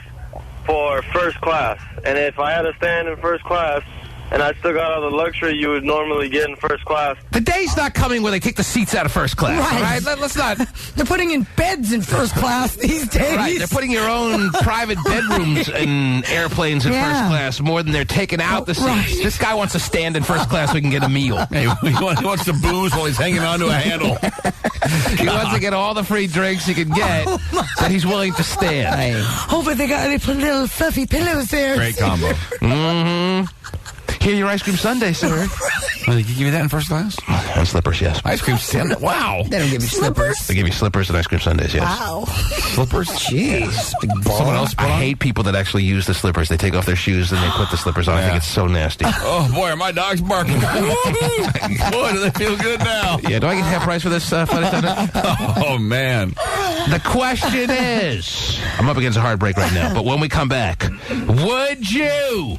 for first class. And if I had to stand in first class, and I still got all the luxury you would normally get in first class. The day's not coming where they kick the seats out of first class. Right. All right? Let's not. They're putting in beds in first class these days. Right. They're putting your own private bedrooms in airplanes in Yeah. first class more than they're taking out the seats. Right. This guy wants to stand in first class so he can get a meal. Hey, he wants to booze while he's hanging onto a handle. He wants to get all the free drinks he can get that he's willing to stand. Oh, but they put little fluffy pillows there. Great combo. Mm-hmm. Here, your ice cream sundae, sir. They give you that in first class? And slippers, yes. Ice cream sundae. Wow. They don't give you slippers. They give you slippers and ice cream sundaes, yes. Wow. Slippers? Jeez. Big ball. Someone else put I on? hate people that actually use the slippers. They take off their shoes and they put the slippers on. I think Yeah. it's so nasty. Oh, boy, are my dogs barking. Boy, do they feel good now. Yeah, do I get half price for this flight attendant? Oh, man. The question is, I'm up against a hard break right now, but when we come back, would you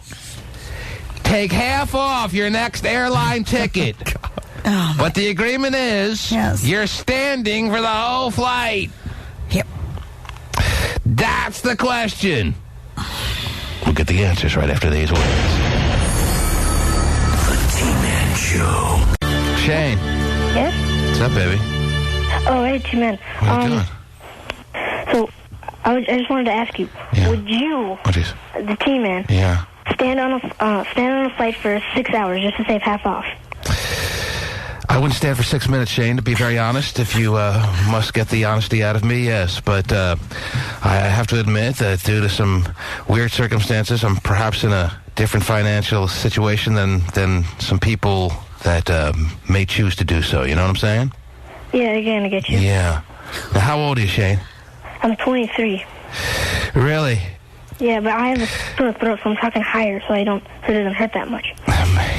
take half off your next airline ticket? But the agreement is Yes. you're standing for the whole flight. Yep. That's the question. We'll get the answers right after these words. The T-Man Show. Shane. Yes? What's up, baby? Oh, hey, T-Man. What are you doing? So, I just wanted to ask you, would you, the T-Man, stand on a flight for 6 hours just to save half off? I wouldn't stand for 6 minutes, Shane, to be very honest. If you must get the honesty out of me, yes. But I have to admit that due to some weird circumstances, I'm perhaps in a different financial situation than some people that may choose to do so. You know what I'm saying? Yeah, again, I get you. Yeah. Now, how old are you, Shane? I'm 23. Really? Yeah, but I have a sore throat, so I'm talking higher so it doesn't hurt that much.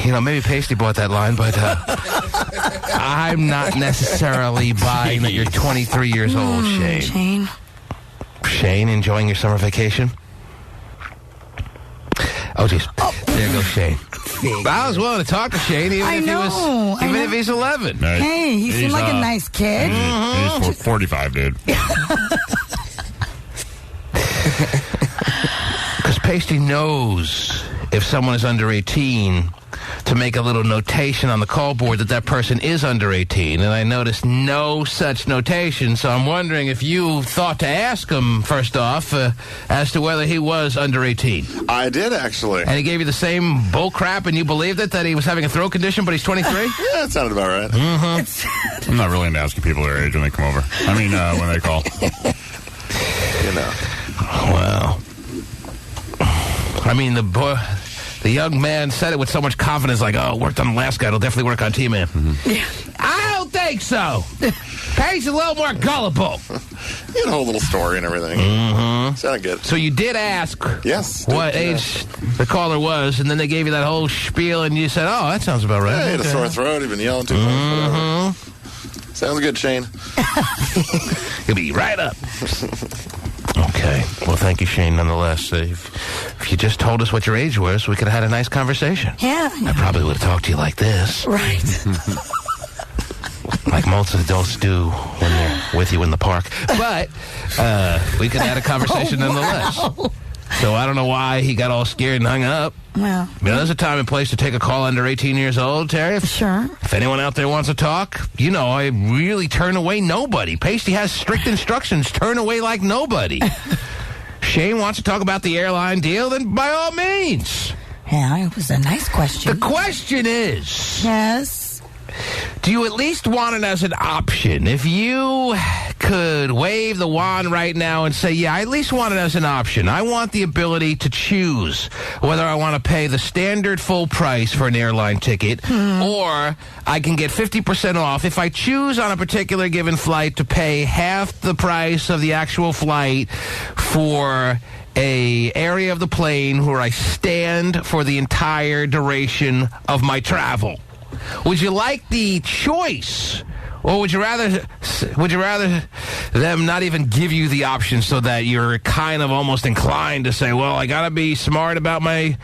Maybe Pasty bought that line, but I'm not necessarily buying that you're 23 years old, Shane. Shane, enjoying your summer vacation? Oh, jeez. There goes Shane. I was willing to talk to Shane even if he's 11. Hey, he seemed like a nice kid. He's 45, dude. Because Pasty knows if someone is under 18 to make a little notation on the call board that person is under 18, and I noticed no such notation, so I'm wondering if you thought to ask him, first off, as to whether he was under 18. I did, actually. And he gave you the same bull crap, and you believed it, that he was having a throat condition, but he's 23? Yeah, that sounded about right. Mm-hmm. I'm not really into asking people their age when they come over. I mean, when they call. Well, I mean, the young man said it with so much confidence, like, worked on the last guy, it'll definitely work on T-Man. Mm-hmm. Yeah. I don't think so. Paige a little more gullible. You had a whole little story and everything. Mm-hmm. Sounded good. So you did ask what age the caller was, and then they gave you that whole spiel, and you said, that sounds about right. Yeah, he had a sore throat, he'd been yelling too much, whatever. Sounds good, Shane. He'll be right up. Okay. Well, thank you, Shane, nonetheless. If you just told us what your age was, we could have had a nice conversation. Yeah. I probably would have talked to you like this. Right. Like most adults do when they're with you in the park. But we could have had a conversation nonetheless. So I don't know why he got all scared and hung up. Well, there's a time and place to take a call under 18 years old, Terry. Sure. If anyone out there wants to talk, I really turn away nobody. Pasty has strict instructions. Turn away like nobody. Shane wants to talk about the airline deal, then by all means. Yeah, it was a nice question. The question is... Yes? Do you at least want it as an option? If you could wave the wand right now and say, I at least want it as an option. I want the ability to choose whether I want to pay the standard full price for an airline ticket or I can get 50% off if I choose on a particular given flight to pay half the price of the actual flight for a area of the plane where I stand for the entire duration of my travel. Would you like the choice, or would you rather them not even give you the option so that you're kind of almost inclined to say, well, I got to be smart about my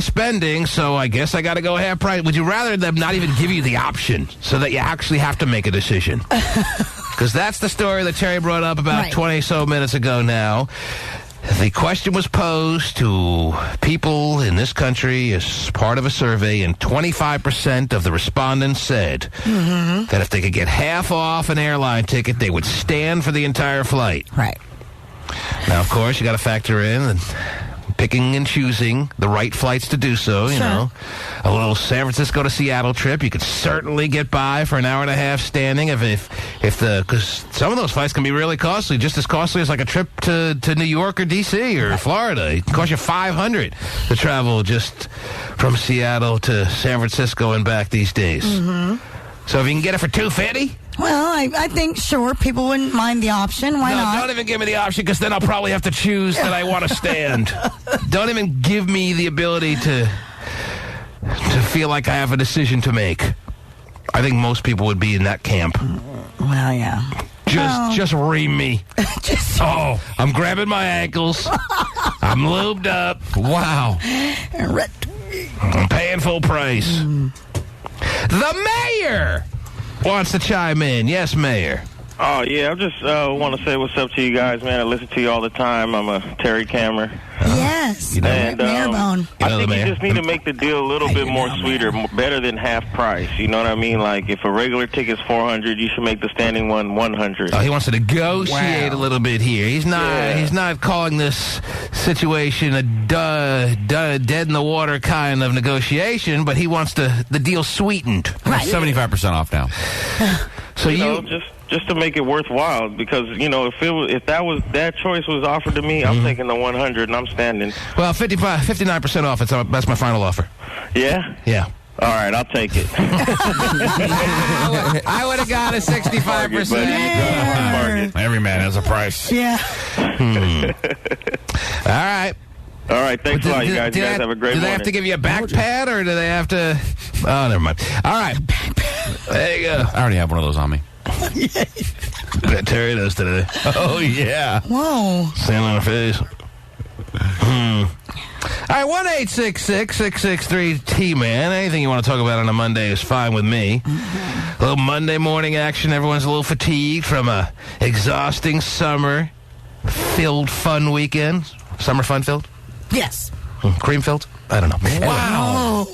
spending, so I guess I got to go half price? Would you rather them not even give you the option so that you actually have to make a decision? Because that's the story that Terry brought up about 20-so minutes ago now. The question was posed to people in this country as part of a survey, and 25% of the respondents said that if they could get half off an airline ticket, they would stand for the entire flight. Right. Now, of course, you got to factor in picking and choosing the right flights to do so. You know, a little San Francisco to Seattle trip, you could certainly get by for an hour and a half standing because some of those flights can be really costly, just as costly as like a trip to New York or D.C. or Florida. It can cost you $500 to travel just from Seattle to San Francisco and back these days. So if you can get it for $250. Well, I think, sure, people wouldn't mind the option. Why not? Don't even give me the option, because then I'll probably have to choose that I want to stand. Don't even give me the ability to feel like I have a decision to make. I think most people would be in that camp. Well, yeah. Just ream me. I'm grabbing my ankles. I'm lubed up. Wow. I'm paying full price. The mayor wants to chime in. Yes, Mayor. Oh, yeah, I just want to say what's up to you guys, man. I listen to you all the time. I'm a Terry Cammer. Yes. You know, And Mayorbone. I think you just need to make the deal a little bit more sweeter, better than half price. You know what I mean? Like, if a regular ticket's $400, you should make the standing one $100. Oh, he wants to negotiate a little bit here. He's not calling this situation a dead in the water kind of negotiation, but he wants the deal sweetened. Right. 75% off now. So you know, just to make it worthwhile, because if that choice was offered to me, I'm taking the 100 and I'm standing. Well, 59% off. That's my final offer. Yeah. Yeah. All right, I'll take it. I would have got a 65%. Every man has a price. Yeah. All right. All right, thanks a lot, you guys. You guys have a great morning. Do they have to give you a back pad, or do they have to... Oh, never mind. All right. There you go. I already have one of those on me. Bet Terry does today. Oh, yeah. Whoa. Stand on her face. All right, 1-866-663-T-Man. Anything you want to talk about on a Monday is fine with me. A little Monday morning action. Everyone's a little fatigued from a exhausting summer-filled fun weekend. Summer fun-filled? Yes. Cream-filled? I don't know. Wow.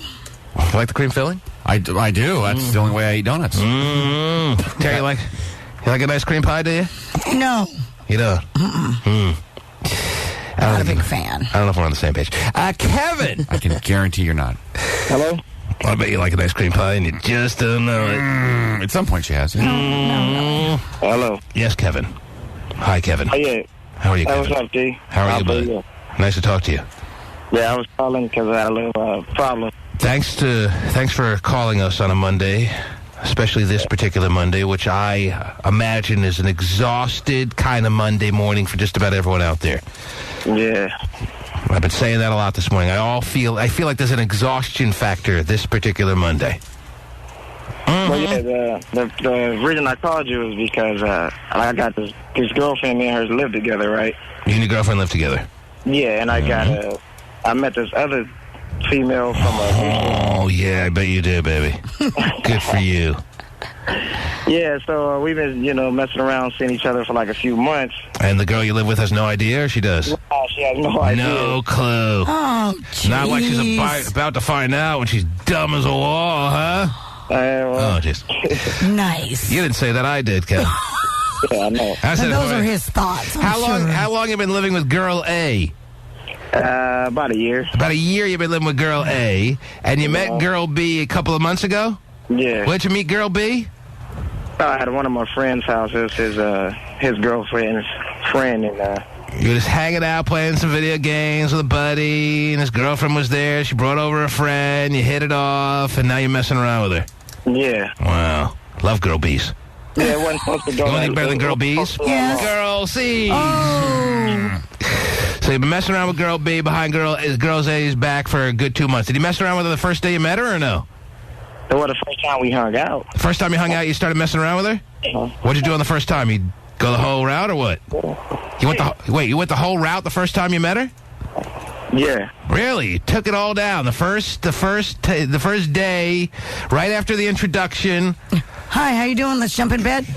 You like the cream filling? I do. That's the only way I eat donuts. Terry, you like a nice cream pie, do you? No. You don't? Not a big fan. I don't know if we're on the same page. Kevin! I can guarantee you're not. Hello? I bet you like a nice cream pie and you just don't know it. At some point she has. No. Hello? Yes, Kevin. Hi, Kevin. Oh, yeah. How are you, Kevin? What's up, D? How are you, bud? Nice to talk to you. Yeah, I was calling because I had a little problem. Thanks for calling us on a Monday, especially this particular Monday, which I imagine is an exhausted kind of Monday morning for just about everyone out there. Yeah. I've been saying that a lot this morning. I feel like there's an exhaustion factor this particular Monday. Well, yeah, the reason I called you is because I got this girlfriend, me and her live together, right? You and your girlfriend live together? Yeah, and I met this other female from Oh, yeah, I bet you do, baby. Good for you. Yeah, so we've been, messing around, seeing each other for like a few months. And the girl you live with has no idea, or she does? No, she has no idea. No clue. Oh, jeez. Not like she's about to find out when she's dumb as a wall, huh? Well, oh, jeez. Nice. You didn't say that. I did, Kevin. Yeah, I know. Those are his thoughts. How long have you been living with girl A? About a year. About a year you've been living with girl A, and you met girl B a couple of months ago? Yeah. Where'd you meet girl B? I had one of my friend's houses, his girlfriend's friend, and you were just hanging out, playing some video games with a buddy, and his girlfriend was there. She brought over a friend, you hit it off, and now you're messing around with her. Yeah. Wow. Love girl B's. Yeah, it wasn't supposed to go. You want anything better than girl B's? Yeah. Girl C's. Oh. So you've been messing around with girl B behind girl A's back for a good 2 months. Did you mess around with her the first day you met her, or no? Well, the first time we hung out. The first time you hung out, you started messing around with her? What'd you do on the first time? You go the whole route, or what? You went the whole route the first time you met her? Yeah. Really? You took it all down. The first day, right after the introduction. Hi, how you doing? Let's jump in bed.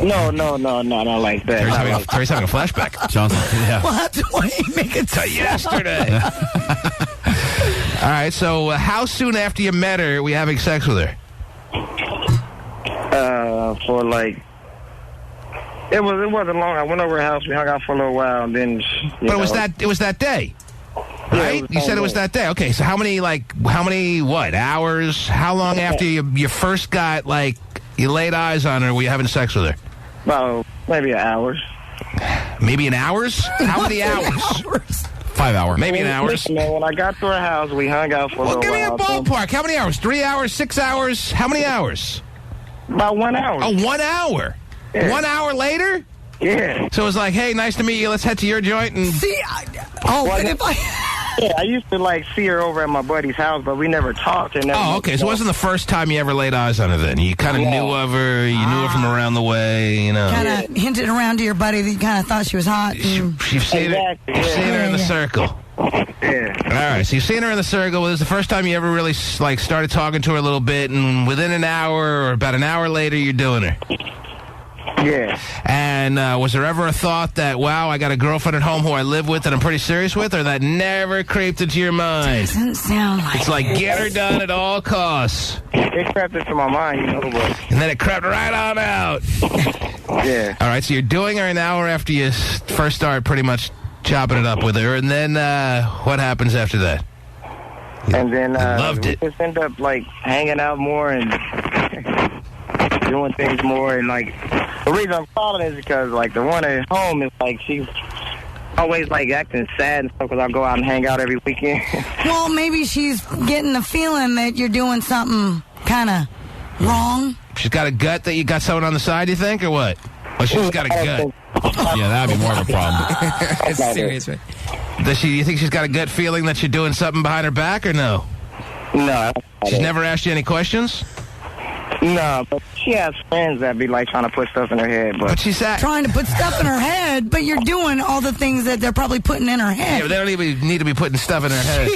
No, not like that. Terry's having a flashback. Johnson, yeah. We'll have to wait. Make it to yesterday. All right, so how soon after you met her were you having sex with her? For like, it wasn't long. I went over her house. We hung out for a little while, and then. But it was that day, right? You said it was that day. Okay, so how many hours? How long after you first got you laid eyes on her were you having sex with her? About maybe an hour. Maybe an hours? How many hours? 5 hours. Maybe an hour. Listen, man, when I got to her house, we hung out for a little while. Give me a ballpark. How many hours? 3 hours? 6 hours? How many hours? About 1 hour. Oh, 1 hour? Yeah. 1 hour later? Yeah. So it was like, hey, nice to meet you. Let's head to your joint and... Yeah, I used to see her over at my buddy's house, but we never talked. Oh, okay. So it wasn't the first time you ever laid eyes on her then. You kind of knew of her. You knew her from around the way, Kind of hinted around to your buddy that you kind of thought she was hot. You've seen her in the circle. Yeah. All right. So you've seen her in the circle. This is the first time you ever really started talking to her a little bit, and within an hour or about an hour later, you're doing her. Yeah. And was there ever a thought that, wow, I got a girlfriend at home who I live with that I'm pretty serious with, or that never creeped into your mind? Doesn't sound like it's like, get her done at all costs. It crept into my mind, but... And then it crept right on out. Yeah. All right, so you're doing her an hour after you first start pretty much chopping it up with her, and then what happens after that? And then loved we it. just end up, hanging out more and doing things more. And, the reason I'm calling is because, the one at home is, she's always, acting sad and stuff because I go out and hang out every weekend. Well, maybe she's getting the feeling that you're doing something kind of wrong. She's got a gut that you got someone on the side, you think, or what? Well, she's got a gut. Yeah, that'd be more of a problem. It's serious, right? You think she's got a gut feeling that you're doing something behind her back, or no? No. She's never asked you any questions? No, but she has friends that be, trying to put stuff in her head. But she's trying to put stuff in her head, but you're doing all the things that they're probably putting in her head. Yeah, but they don't even need to be putting stuff in her head.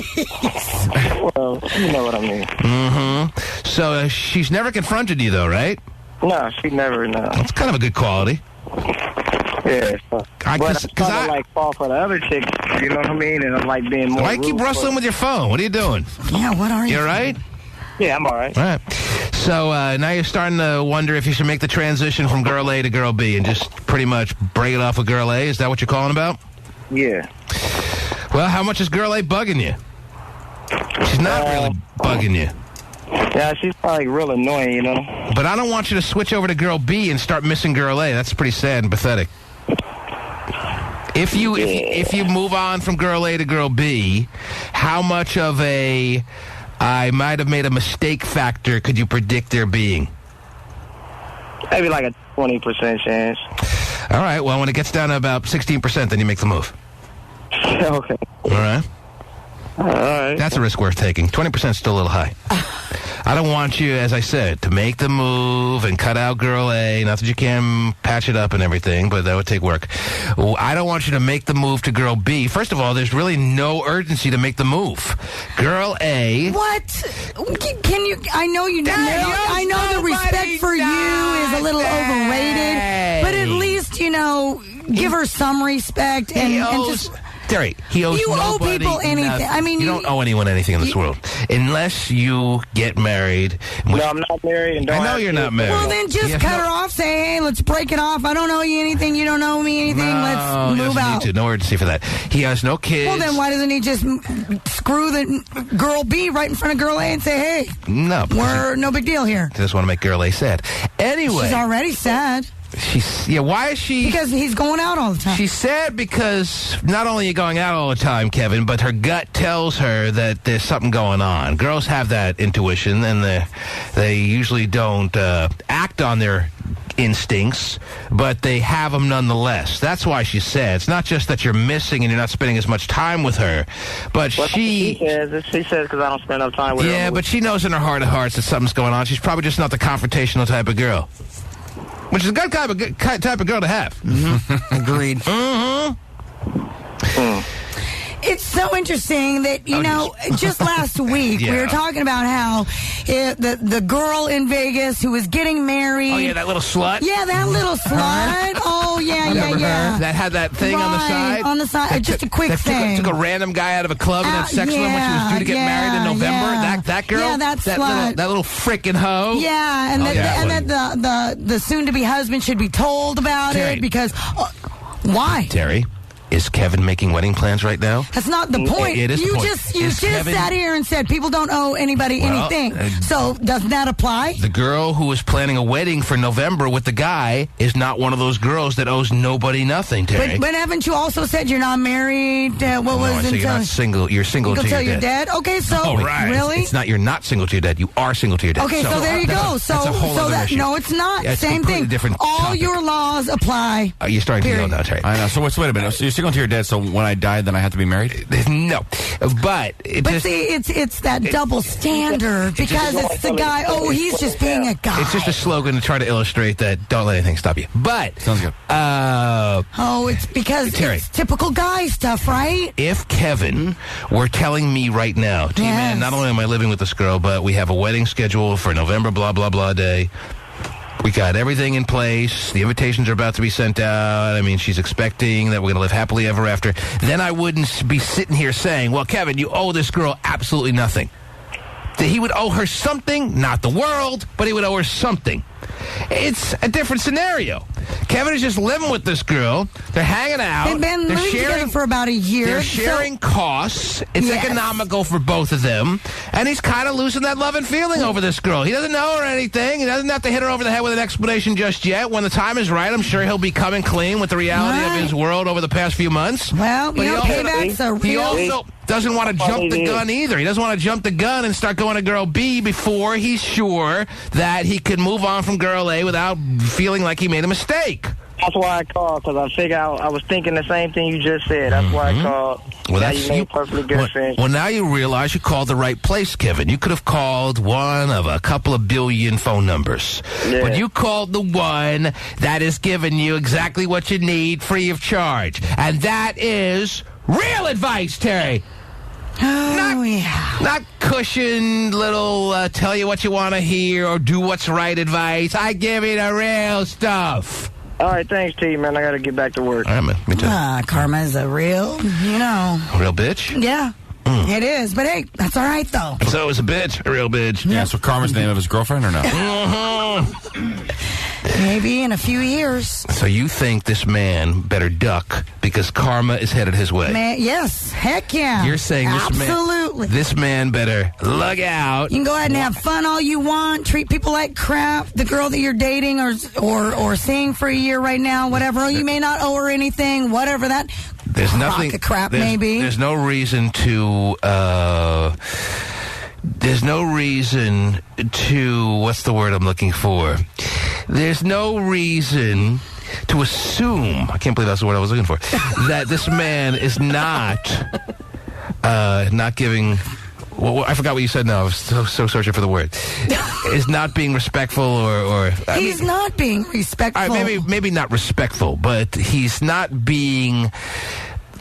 Well, you know what I mean. Mm-hmm. So she's never confronted you, though, right? No, she never, no. That's kind of a good quality. Yeah, but I'm trying to fall for the other chick, you know what I mean? And I'm being more. Why keep rustling with your phone? What are you doing? Yeah, what are you? You all right? Yeah, I'm all right. All right. So now you're starting to wonder if you should make the transition from girl A to girl B and just pretty much break it off with girl A. Is that what you're calling about? Yeah. Well, how much is girl A bugging you? She's not really bugging you. Yeah, she's probably real annoying, you know? But I don't want you to switch over to girl B and start missing girl A. That's pretty sad and pathetic. If you move on from girl A to girl B, how much of a I might have made a mistake factor could you predict there being? Maybe a 20% chance. All right, well, when it gets down to about 16%, then you make the move. Okay. All right. All right. That's a risk worth taking. 20% is still a little high. I don't want you, as I said, to make the move and cut out girl A. Not that you can patch it up and everything, but that would take work. I don't want you to make the move to girl B. First of all, there's really no urgency to make the move. Girl A. What? Can you? I know you. I know the respect for you is a little overrated, but at least give her some respect and just. Terry, he owes you nobody owe people anything. Nothing. I mean, you don't owe anyone anything in this world unless you get married. No, I'm not married. And don't I know you're not married. Well, then just cut her off. Say, hey, let's break it off. I don't owe you anything. You don't owe me anything. Let's move out. Need to. No urgency for that. He has no kids. Well, then why doesn't he just screw the girl B right in front of girl A and say, hey, we're no big deal here. I just want to make girl A sad. Anyway, she's already sad. Why is she? Because he's going out all the time. She's sad because not only are you going out all the time, Kevin, but her gut tells her that there's something going on. Girls have that intuition, and they usually don't act on their instincts, but they have them nonetheless. That's why she's sad. It's not just that you're missing and you're not spending as much time with her, but she says because I don't spend enough time with her. Yeah, but she knows in her heart of hearts that something's going on. She's probably just not the confrontational type of girl. Which is a good type of girl to have. Mm-hmm. Agreed. It's so interesting that, just last week we were talking about how the girl in Vegas who was getting married. Oh, yeah, that little slut? Yeah, that little slut. Oh, yeah. That had that thing on the side? On the side. Just a quick thing. Took a random guy out of a club and had sex with him when she was due to get married in November. Yeah. That girl? Yeah, that slut. That little frickin' hoe? Yeah, and that the soon-to-be husband should be told about it because... why? Terry, is Kevin making wedding plans right now? That's not the point. It is the point. You just sat here and said people don't owe anybody anything. So doesn't that apply? The girl who is planning a wedding for November with the guy is not one of those girls that owes nobody nothing, Terry. But haven't you also said you're not married? I say you're not single. You're single till you're dead. Okay, so really? It's not you're not single till you're dead. You are single till you're dead. Okay, so there you go. That's a whole other issue. No, it's not. Yeah, Same thing. Different all topic. your laws apply. You're starting to yell now, Terry. I know. So wait a minute. So you're single till you're dead. So when I die, then I have to be married? No, but see, it's that double standard because it's the guy. Oh, he's just being a guy. It's just a slogan to try to illustrate that don't let anything stop you. But sounds good. It's because Terry, it's typical guy stuff, right? If Kevin were telling me right now, T-Man, not only am I living with this girl, but we have a wedding scheduled for November, blah blah blah day. We got everything in place. The invitations are about to be sent out. I mean, she's expecting that we're going to live happily ever after. Then I wouldn't be sitting here saying, well, Kevin, you owe this girl absolutely nothing. That he would owe her something, not the world, but he would owe her something. It's a different scenario. Kevin is just living with this girl. They're hanging out. They've been living together for about a year. They're sharing costs. It's economical for both of them. And he's kind of losing that love and feeling over this girl. He doesn't know her anything. He doesn't have to hit her over the head with an explanation just yet. When the time is right, I'm sure he'll be coming clean with the reality of his world over the past few months. Well, but payback's a real... He also doesn't want to jump the gun either. He doesn't want to jump the gun and start going to girl B before he's sure that he can move on from girl A without feeling like he made a mistake. That's why I called, because I figured I was thinking the same thing you just said. That's why I called. Well, now you made perfectly good sense. Well, now you realize you called the right place, Kevin. You could have called one of a couple of billion phone numbers. Yeah. But you called the one that is giving you exactly what you need free of charge. And that is real advice, Terry. Not cushioned little tell you what you want to hear or do what's right advice. I give you the real stuff. All right, thanks, T, man. I got to get back to work. All right, man. Me too. Karma is a real, A real bitch? Yeah. It is. But, hey, that's all right, though. So it's a bitch. A real bitch. Yeah, so Karma's the name of his girlfriend or no? Maybe in a few years. So you think this man better duck because karma is headed his way? Yes. Heck yeah. You're saying this man better look out. You can go ahead and have fun all you want. Treat people like crap. The girl that you're dating or seeing for a year right now, whatever. You may not owe her anything, whatever that... There's nothing. Crap, maybe. There's no reason to. There's no reason to. What's the word I'm looking for? There's no reason to assume. I can't believe that's the word I was looking for. That this man is not giving. Well, I forgot what you said now. I was so searching for the word. Is not being respectful or he's not being respectful. Maybe not respectful, but he's not being...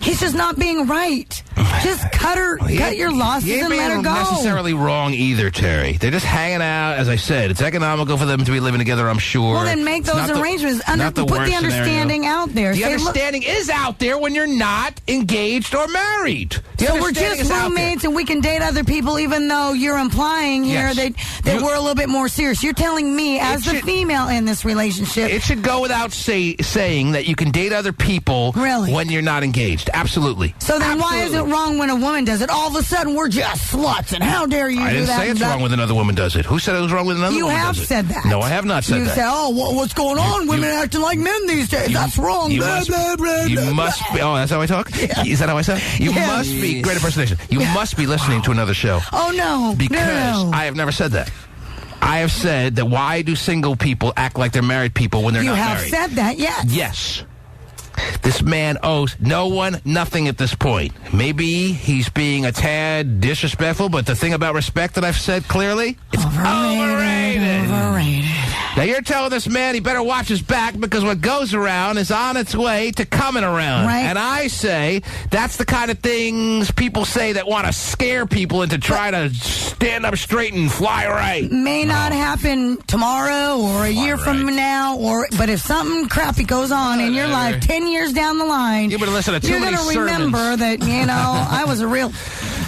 He's just not being right. Just cut your losses and let her go. Not necessarily wrong either, Terry. They're just hanging out. As I said, it's economical for them to be living together, I'm sure. Well, then make those arrangements. Put the understanding out there. The understanding is out there when you're not engaged or married. So we're just roommates and we can date other people even though you're implying here that we're a little bit more serious. You're telling me as the female in this relationship. It should go without saying that you can date other people when you're not engaged. Absolutely. So then why is it wrong when a woman does it? All of a sudden we're just sluts and how dare you do that? I didn't say it's wrong when another woman does it. Who said it was wrong when another woman does it? You have said that. No, I have not said that. You said, what's going on? Women acting like men these days. That's wrong. You must be. Oh, that's how I talk? Yeah. Is that how I sound? You must be. Great impersonation. You must be listening to another show. Oh, no. Because I have never said that. I have said that why do single people act like they're married people when they're not married? You have said that, yes. Yes. This man owes no one nothing at this point. Maybe he's being a tad disrespectful, but the thing about respect that I've said clearly, it's overrated. Now you're telling this man he better watch his back because what goes around is on its way to coming around. Right. And I say that's the kind of things people say that want to scare people into trying to stand up straight and fly right. May not happen tomorrow or a year from now, but if something crappy goes on in your life 10 years down the line, you're going to listen to you're going to remember that, I was a real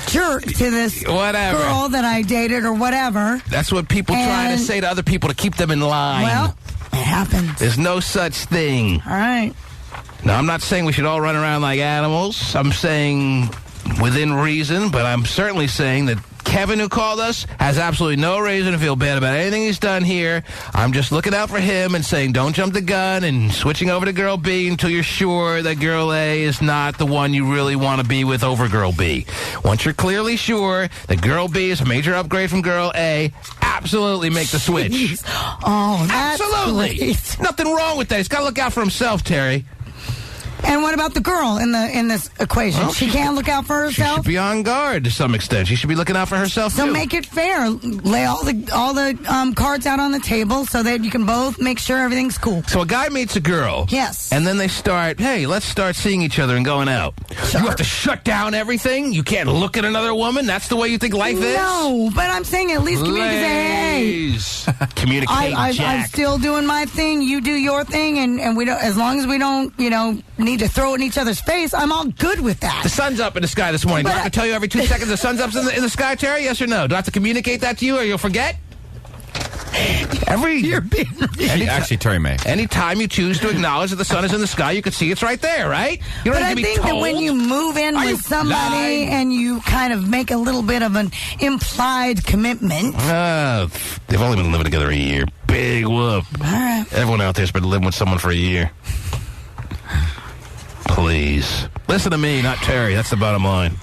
jerk to this girl that I dated or whatever. That's what people try to say to other people to keep them in line. Well, it happens. There's no such thing. All right. Now, I'm not saying we should all run around like animals. I'm saying within reason, but I'm certainly saying that Kevin, who called us, has absolutely no reason to feel bad about anything he's done here. I'm just looking out for him and saying don't jump the gun and switching over to girl B until you're sure that girl A is not the one you really want to be with over girl B. Once you're clearly sure that girl B is a major upgrade from girl A, absolutely make the switch. Jeez. Oh, that's absolutely. Great. Nothing wrong with that. He's got to look out for himself, Terry. And what about the girl in this equation? Well, she can't look out for herself? She should be on guard to some extent. She should be looking out for herself, so too. Make it fair. Lay all the cards out on the table so that you can both make sure everything's cool. So a guy meets a girl. Yes. And then they start, hey, let's start seeing each other and going out. Sure. You have to shut down everything? You can't look at another woman? That's the way you think life is? No, but I'm saying at least communicate. Say, hey. Communicate, Jack. I'm still doing my thing. You do your thing, and we don't. As long as we don't, need to throw it in each other's face, I'm all good with that. The sun's up in the sky this morning. Do I have to tell you every 2 seconds the sun's up in the sky, Terry? Yes or no? Do I have to communicate that to you, or you'll forget? You're being actually, Terry may. Anytime you choose to acknowledge that the sun is in the sky, you can see it's right there, right? You don't But have I to be think that told. when you move in with somebody and you kind of make a little bit of an implied commitment. They've only been living together a year. Big whoop. All right. Everyone out there's been living with someone for a year. Please. Listen to me, not Terry. That's the bottom line.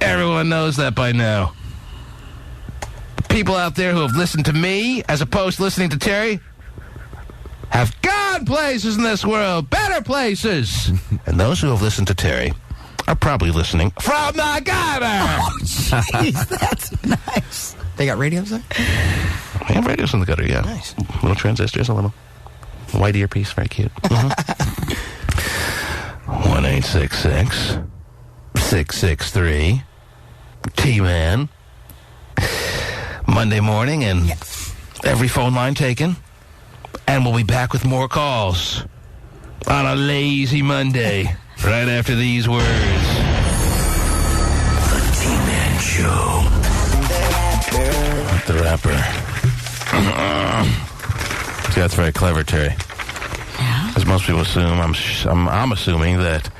Everyone knows that by now. People out there who have listened to me as opposed to listening to Terry have gone places in this world, better places. And those who have listened to Terry are probably listening from the gutter. Oh, jeez, that's nice. They got radios there? They have radios in the gutter, yeah. Nice. Little transistors, a little white earpiece, very cute. 1-866-663-T-Man. Monday morning, and every phone line taken. And we'll be back with more calls on a lazy Monday right after these words. The T-Man Show. The rapper. See, that's very clever, Terry. Yeah. As most people assume, I'm assuming that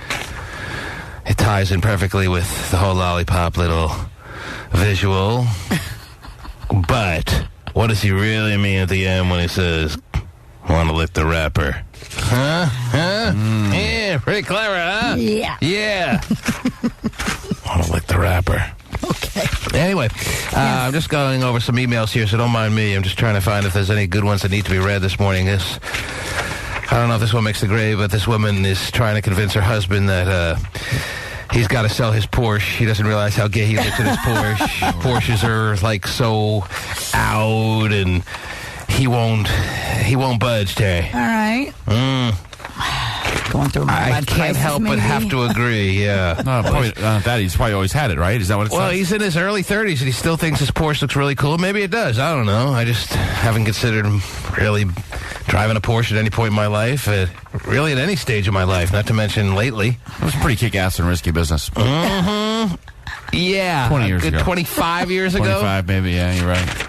it ties in perfectly with the whole lollipop little visual. But what does he really mean at the end when he says, want to lick the rapper? Huh? Yeah, pretty clever, huh? Yeah. Yeah. Want to lick the rapper. Okay. Anyway, I'm just going over some emails here, so don't mind me. I'm just trying to find if there's any good ones that need to be read this morning. I don't know if this one makes the grade, but this woman is trying to convince her husband that he's got to sell his Porsche. He doesn't realize how gay he looks in his Porsche. Porsches are like so out, and he won't budge, Terry. All right. Going through my I can't help but have to agree, yeah. He's probably always had it, right? Is that what it Well, says? he's in his early 30s, and he still thinks his Porsche looks really cool. Maybe it does. I don't know. I just haven't considered really driving a Porsche at any point in my life, really at any stage of my life, not to mention lately. It was a pretty kick-ass and risky business. Mm-hmm. Yeah. 20 years ago. 25 years ago? 25, maybe, yeah, you're right.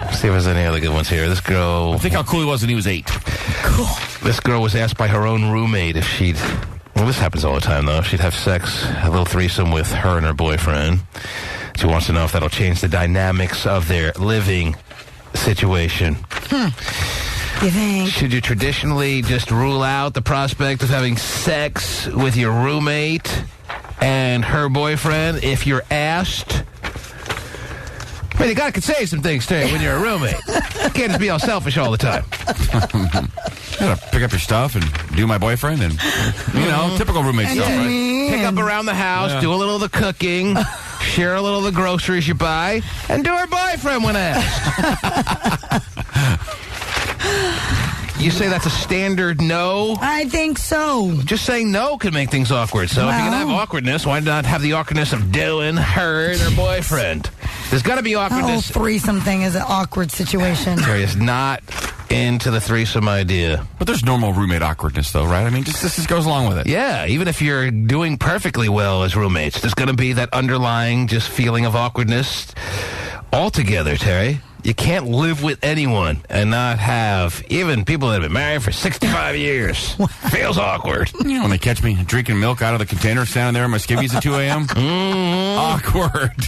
Let's see if there's any other good ones here. This girl... I think how cool he was when he was 8. Cool. This girl was asked by her own roommate if she'd... Well, this happens all the time, though. If she'd have sex, a little threesome with her and her boyfriend. She wants to know if that'll change the dynamics of their living situation. You think? Should you traditionally just rule out the prospect of having sex with your roommate and her boyfriend if you're asked? I mean, you gotta say some things, Terry, when you're a roommate. You can't just be all selfish all the time. Gotta pick up your stuff and do my boyfriend and, typical roommate stuff, right? Pick up around the house, do a little of the cooking, share a little of the groceries you buy, and do her boyfriend when asked. You say that's a standard no? I think so. Just saying no can make things awkward. So if you're going to have awkwardness, why not have the awkwardness of doing her and her boyfriend? There's got to be The whole awkwardness. threesome thing is an awkward situation. Terry is not into the threesome idea. But there's normal roommate awkwardness, though, right? I mean, this just goes along with it. Yeah, even if you're doing perfectly well as roommates, there's going to be that underlying just feeling of awkwardness altogether, Terry. You can't live with anyone and not have, even people that have been married for 65 years. Feels awkward. When they catch me drinking milk out of the container, standing there in my skivvies at 2 a.m. Awkward.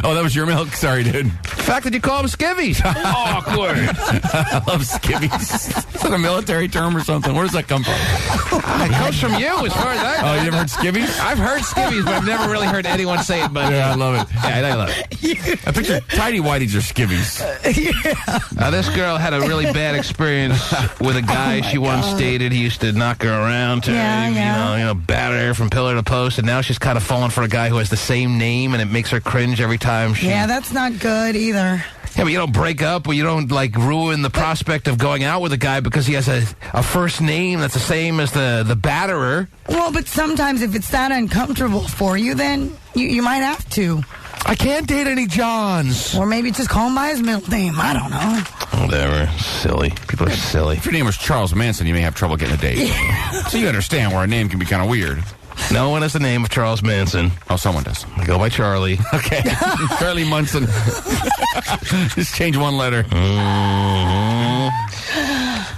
Oh, that was your milk? Sorry, dude. The fact that you call them skivvies. Awkward. I love skivvies. Is that a military term or something? Where does that come from? It comes from you, as far as I know. Oh, you never heard skivvies? I've heard skivvies, but I've never really heard anyone say it. But yeah, I love it. Yeah, I love it. I picture tidy whities are skivvies. This girl had a really bad experience with a guy she once dated. He used to knock her around, to, you know, batter her from pillar to post, and now she's kind of fallen for a guy who has the same name, and it makes her cringe every time she... Yeah, that's not good either. Yeah, but you don't break up, or you don't, like, ruin the prospect of going out with a guy because he has a first name that's the same as the batterer. Well, but sometimes if it's that uncomfortable for you, then you might have to. I can't date any Johns. Or maybe just call him by his middle name. I don't know. Whatever. Silly. People are silly. If your name was Charles Manson, you may have trouble getting a date. Yeah. So you understand where a name can be kind of weird. No one has the name of Charles Manson. Oh, someone does. I go by Charlie. Okay. Charlie Munson. Just change one letter.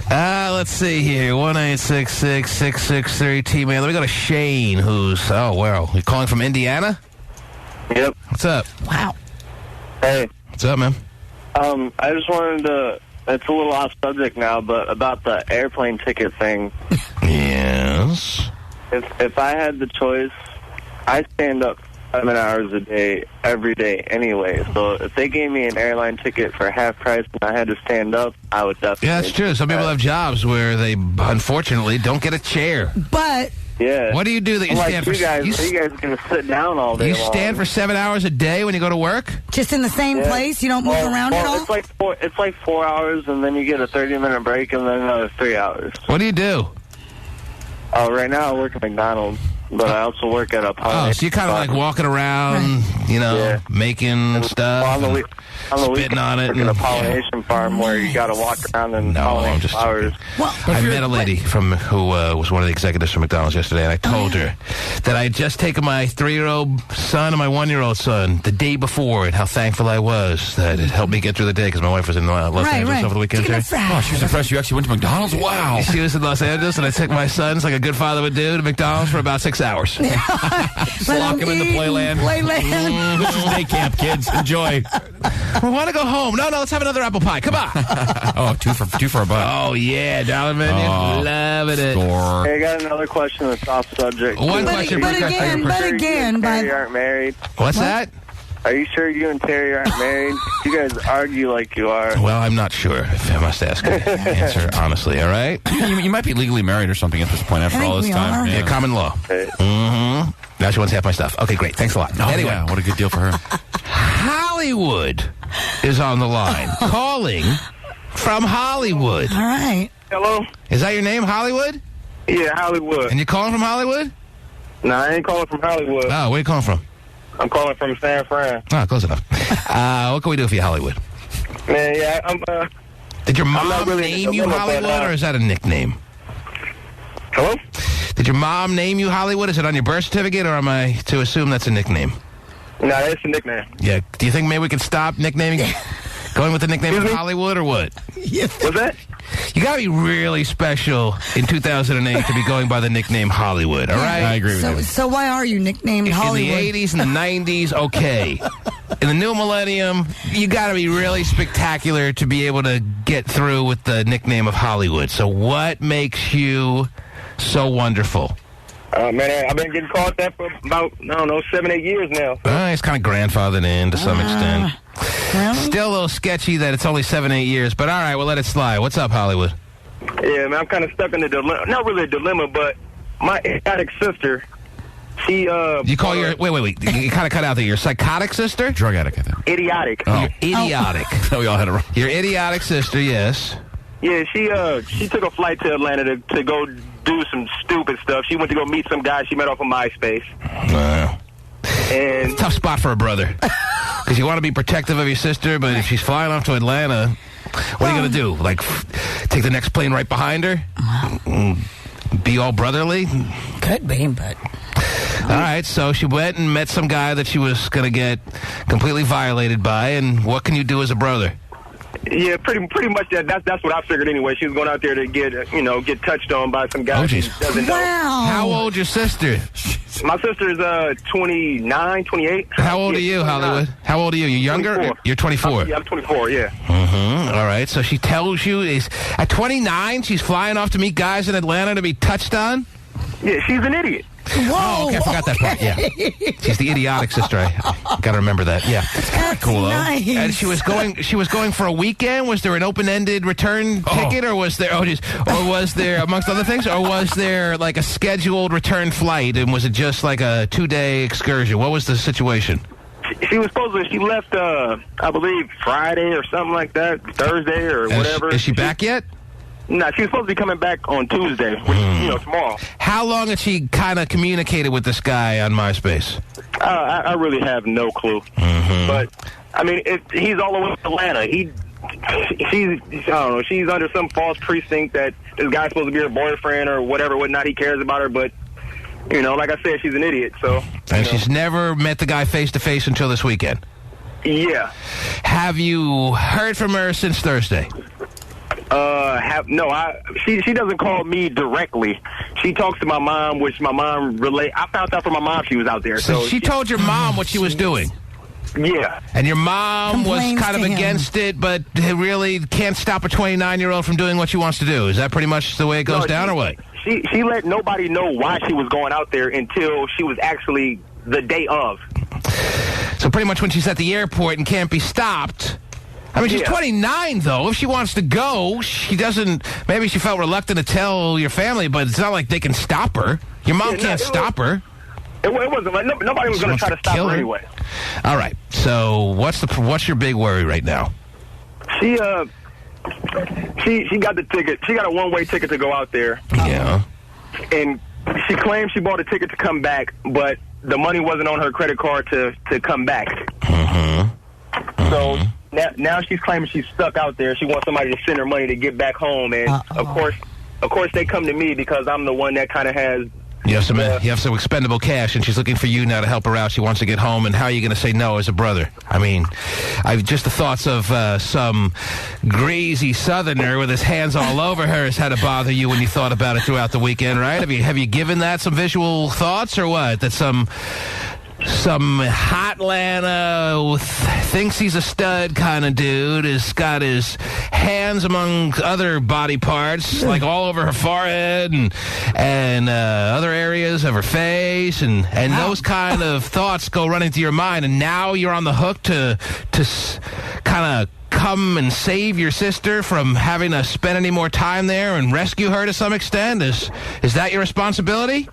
Let's see here. 1-866-663-T-Man. Let me go to Shane, who's... Oh, wow. You're calling from Indiana? Yep. What's up? Wow. Hey. What's up, man? I just wanted to... It's a little off subject now, but about the airplane ticket thing. Yes. If I had the choice, I stand up 7 hours a day, every day anyway. So if they gave me an airline ticket for half price and I had to stand up, I would definitely... Yeah, that's true. Some people have jobs where they, unfortunately, don't get a chair. But... Yeah. What do you do that you stand for? You guys can sit down all day You long. stand for 7 hours a day when you go to work? Just in the same place? You don't move around at all? It's like 4 hours, and then you get a 30-minute break, and then another 3 hours. What do you do? Right now I work at McDonald's, but I also work at a pollination. Oh, so you're kind of like walking around, you know, making stuff, spitting on it. In a pollination farm where you got to walk around and pollinate flowers. I met a lady who was one of the executives from McDonald's yesterday, and I told her that I had just taken my 3-year-old son and my 1-year-old son the day before, and how thankful I was that it helped me get through the day because my wife was in Los Angeles over the weekend. Oh, she was impressed you actually went to McDonald's? Wow. She was in Los Angeles, and I took my sons, like a good father would do, to McDonald's for about 6 hours. Just lock him into Playland. This is day camp, kids. Enjoy. We want to go home. No, let's have another apple pie. Come on. Oh, two for a buck. Oh, yeah, dollar menu. Loving it. Score. Hey, I got another question that's off subject. One question. But again. Terry aren't married. What's that? Are you sure you and Terry aren't married? You guys argue like you are. Well, I'm not sure. If I must ask an answer honestly, all right? You might be legally married or something at this point after all this time. Yeah, common law. Mm-hmm. Now she wants half my stuff. Okay, great. Thanks a lot. Oh, anyway, yeah, what a good deal for her. Hollywood is on the line. Calling from Hollywood. All right. Hello? Is that your name, Hollywood? Yeah, Hollywood. And you're calling from Hollywood? No, I ain't calling from Hollywood. Oh, where are you calling from? I'm calling from San Fran. Oh, close enough. What can we do for you, Hollywood? Man, yeah, Did your mom name you Hollywood, or is that a nickname? Hello? Did your mom name you Hollywood? Is it on your birth certificate, or am I to assume that's a nickname? No, that's a nickname. Yeah. Do you think maybe we can stop nicknaming, going with the nickname of Hollywood, or what? What's that? You got to be really special in 2008 to be going by the nickname Hollywood, all right? I agree with you. So why are you nicknamed Hollywood? In the 80s and the 90s, okay. In the new millennium, you got to be really spectacular to be able to get through with the nickname of Hollywood. So what makes you so wonderful? Man, I've been getting called that for about, 7-8 years now. It's kind of grandfathered in to some extent. Really? Still a little sketchy that it's only 7-8 years, but all right, we'll let it slide. What's up, Hollywood? Yeah, man, I'm kind of stuck in the dilemma. Not really a dilemma, but my idiotic sister, she... You call your... Wait. You kind of cut out there. Your psychotic sister? Drug addict, I think. Idiotic. Oh. You're idiotic. We all had it wrong. Your idiotic sister, yes. Yeah, she took a flight to Atlanta to go do some stupid stuff. She went to go meet some guy she met off of MySpace. And tough spot for a brother. Because you want to be protective of your sister, but if she's flying off to Atlanta, what are you going to do? Like, take the next plane right behind her? Be all brotherly? Could be, but... All right, so she went and met some guy that she was going to get completely violated by, and what can you do as a brother? Yeah, pretty much that's what I figured anyway. She was going out there to get touched on by some guy she doesn't know. How old your sister? My sister's 29, 28. How old are you, 29. Hollywood? How old are you? You're younger? 24. You're 24. Yeah, I'm 24, yeah. Mm-hmm. All right. So she tells you at 29 she's flying off to meet guys in Atlanta to be touched on? Yeah, she's an idiot. Whoa. Oh, okay, I forgot that part. Yeah, she's the idiotic sister. I got to remember that. Yeah, That's cool. nice. And she was going for a weekend. Was there an open-ended return ticket, or was there? Or was there, amongst other things, or was there like a scheduled return flight? And was it just like a 2-day excursion? What was the situation? She was supposed to. She left, I believe, Friday or something like that, Thursday or whatever. Is she back yet? No, she was supposed to be coming back on Tuesday, which is, tomorrow. How long had she kind of communicated with this guy on MySpace? I really have no clue. Mm-hmm. But, I mean, he's all the way in Atlanta. I don't know, she's under some false precinct that this guy's supposed to be her boyfriend or whatever, he cares about her, but, like I said, she's an idiot, so. And she's never met the guy face-to-face until this weekend? Yeah. Have you heard from her since Thursday? She doesn't call me directly. She talks to my mom, which my mom I found out from my mom she was out there. So she told your mom what she was doing? Yeah. And your mom Complains was kind of to him. against it, but really can't stop a 29-year-old from doing what she wants to do. Is that pretty much the way it goes down, or what? She let nobody know why she was going out there until she was actually the day of. So pretty much when she's at the airport and can't be stopped. I mean, she's 29, though. If she wants to go, she doesn't... Maybe she felt reluctant to tell your family, but it's not like they can stop her. Your mom can't stop her. It wasn't like... Nobody was going to try to stop her anyway. All right. So what's your big worry right now? She got the ticket. She got a one-way ticket to go out there. Yeah. And she claimed she bought a ticket to come back, but the money wasn't on her credit card to come back. Mm-hmm. So... Now she's claiming she's stuck out there. She wants somebody to send her money to get back home, and of course they come to me because I'm the one that kind of has. You have some expendable cash, and she's looking for you now to help her out. She wants to get home, and how are you going to say no as a brother? I mean, I've just the thoughts of some greasy Southerner with his hands all over her has had to bother you when you thought about it throughout the weekend, right? Have you given that some visual thoughts, or what? That some Hotlanta thinks he's a stud kind of dude has got his hands among other body parts, like all over her forehead and other areas of her face, and those kind of thoughts go running through your mind, and now you're on the hook to kind of come and save your sister from having to spend any more time there and rescue her to some extent. Is that your responsibility?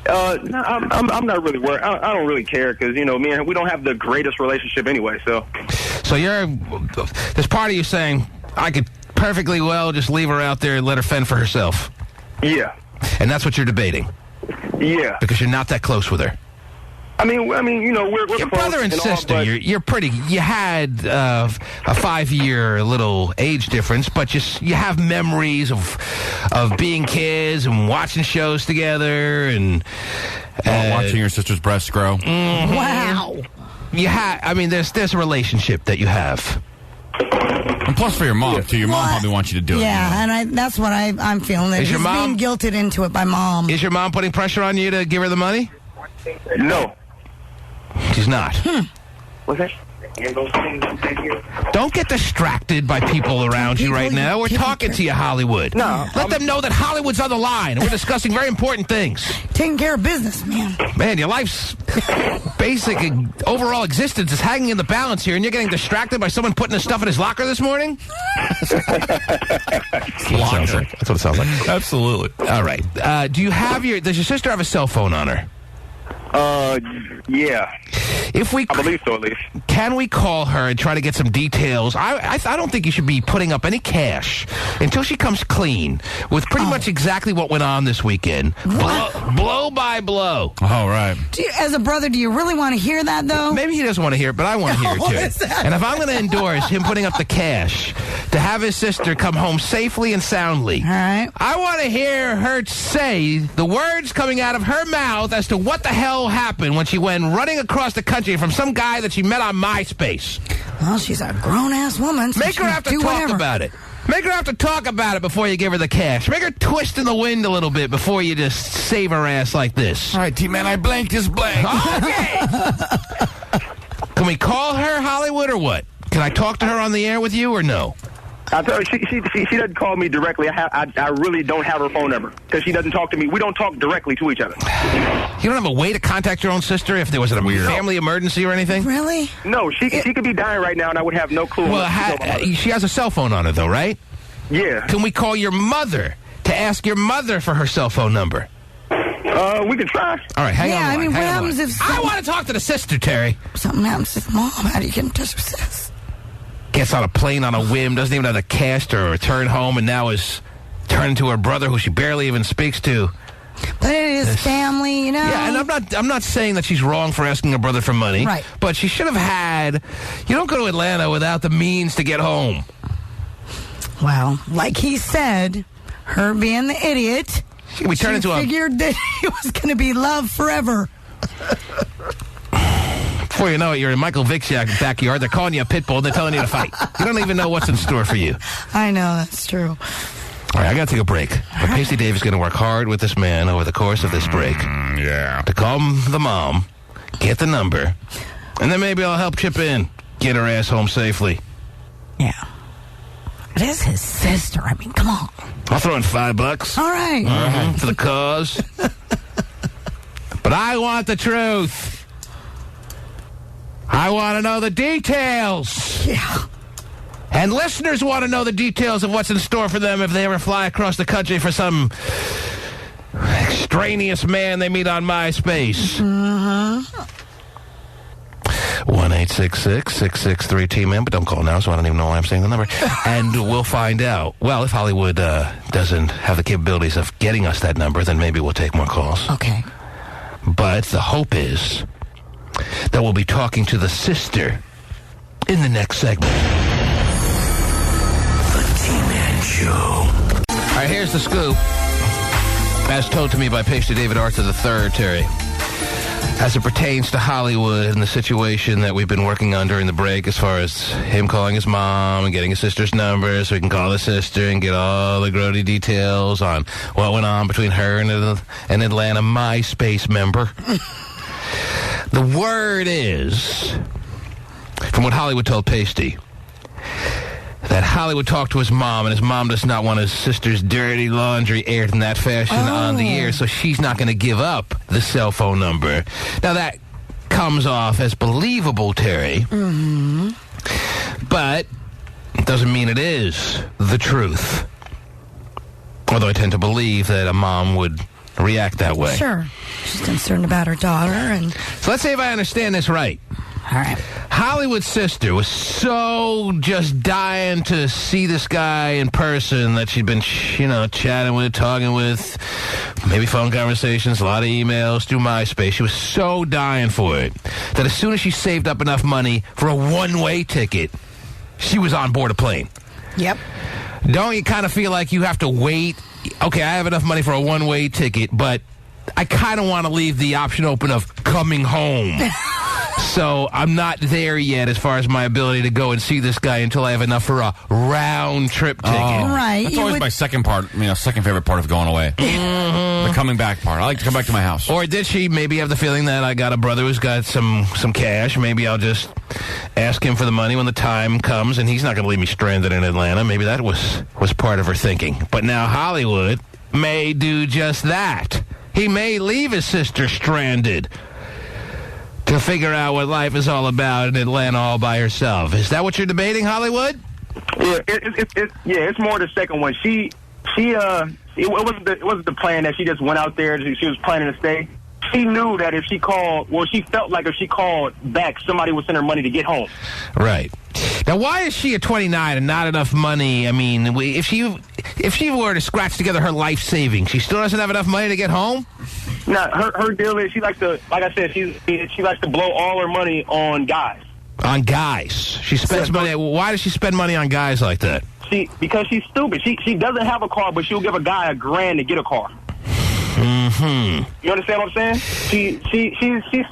No, I'm not really worried. I don't really care because, me and her, we don't have the greatest relationship anyway, so. So there's part of you saying, I could perfectly well just leave her out there and let her fend for herself. Yeah. And that's what you're debating. Yeah. Because you're not that close with her. I mean, we're your brother and sister. All, you're pretty. You had a 5-year little age difference, but you have memories of being kids and watching shows together and watching your sister's breasts grow. Mm-hmm. Wow. I mean, there's a relationship that you have. And plus for your mom, too. Your mom probably wants you to do it. Yeah, and that's what I'm feeling. That Is your he's mom being guilted into it by mom? Is your mom putting pressure on you to give her the money? No. She's not. What's that? Don't get distracted by people around you right now. We're talking to you, Hollywood. No. Let them know that Hollywood's on the line, and we're discussing very important things. Taking care of business, man. Man, your life's basic overall existence is hanging in the balance here, and you're getting distracted by someone putting his stuff in his locker this morning? That's what it sounds like. Absolutely. All right. Does your sister have a cell phone on her? Yeah. I believe so, at least. Can we call her and try to get some details? I don't think you should be putting up any cash until she comes clean with pretty much exactly what went on this weekend. Blow by blow. Oh, right. As a brother, do you really want to hear that, though? Maybe he doesn't want to hear it, but I want to hear it, too. And if I'm going to endorse him putting up the cash to have his sister come home safely and soundly, all right, I want to hear her say the words coming out of her mouth as to what the hell happened when she went running across the country from some guy that she met on MySpace. Well, she's a grown-ass woman. So Make her have to talk about it. Make her have to talk about it before you give her the cash. Make her twist in the wind a little bit before you just save her ass like this. All right, T-Man, I blanked his blank. Okay. Can we call her, Hollywood, or what? Can I talk to her on the air with you, or no? I tell you, she doesn't call me directly. I really don't have her phone number because she doesn't talk to me. We don't talk directly to each other. You don't have a way to contact your own sister if there was a family emergency or anything? Really? No, she could be dying right now, and I would have no clue. Well, she has a cell phone on her, though, right? Yeah. Can we call your mother to ask your mother for her cell phone number? We can try. All right, hang on. Yeah, I mean, what happens if... I want to talk to the sister, Terry. Something happens to Mom. How do you get in touch with sis? Gets on a plane on a whim, doesn't even have the cash to return home, and now is turning to her brother, who she barely even speaks to. But it is family, you know. Yeah, and I'm not saying that she's wrong for asking her brother for money. Right. But she should have had... You don't go to Atlanta without the means to get home. Well, like he said, her being the idiot, she figured that it was going to be love forever. Before you know it, you're in Michael Vick's backyard. They're calling you a pit bull. They're telling you to fight. You don't even know what's in store for you. I know, that's true. All right, I got to take a break. But Pasty Dave is going to work hard with this man over the course of this break. Yeah. To call the mom, get the number, and then maybe I'll help chip in, get her ass home safely. Yeah. It is his sister. I mean, come on. I'll throw in $5. All right. For the cause. But I want the truth. I want to know the details. Yeah. And listeners want to know the details of what's in store for them if they ever fly across the country for some extraneous man they meet on MySpace. 1-866-663-TMAN, but don't call now, so I don't even know why I'm saying the number. And we'll find out. Well, if Hollywood doesn't have the capabilities of getting us that number, then maybe we'll take more calls. Okay. But the hope is that we'll be talking to the sister in the next segment. The T-Man Show. All right, here's the scoop. As told to me by Pasty David Arthur III, Terry. As it pertains to Hollywood and the situation that we've been working on during the break, as far as him calling his mom and getting his sister's number so we can call the sister and get all the grody details on what went on between her and an Atlanta MySpace member. The word is, from what Hollywood told Pasty, that Hollywood talked to his mom, and his mom does not want his sister's dirty laundry aired in that fashion on the air, so she's not going to give up the cell phone number. Now, that comes off as believable, Terry. Mm-hmm. But it doesn't mean it is the truth. Although I tend to believe that a mom would react that way. Sure. She's concerned about her daughter. And so let's see if I understand this right. All right. Hollywood's sister was so just dying to see this guy in person that she'd been, chatting with, talking with, maybe phone conversations, a lot of emails through MySpace. She was so dying for it that as soon as she saved up enough money for a one-way ticket, she was on board a plane. Yep. Don't you kind of feel like you have to wait? Okay, I have enough money for a one-way ticket, but I kind of want to leave the option open of coming home. So I'm not there yet as far as my ability to go and see this guy until I have enough for a round-trip ticket. Right. That's always my second favorite part of going away. The coming back part. I like to come back to my house. Or did she maybe have the feeling that I got a brother who's got some cash? Maybe I'll just ask him for the money when the time comes, and he's not going to leave me stranded in Atlanta. Maybe that was part of her thinking. But now Hollywood may do just that. He may leave his sister stranded to figure out what life is all about in Atlanta all by herself. Is that what you're debating, Hollywood? Yeah, it's more the second one. It wasn't the plan that she just went out there. She was planning to stay. She knew that if she called, she felt like if she called back, somebody would send her money to get home. Right. Now, why is she at 29 and not enough money? I mean, if she were to scratch together her life savings, she still doesn't have enough money to get home? No, her deal is she likes to, like I said, she likes to blow all her money on guys. On guys? She spends money. Why does she spend money on guys like that? Because she's stupid. She doesn't have a car, but she'll give a guy $1,000 to get a car. Mm-hmm. You understand what I'm saying? She's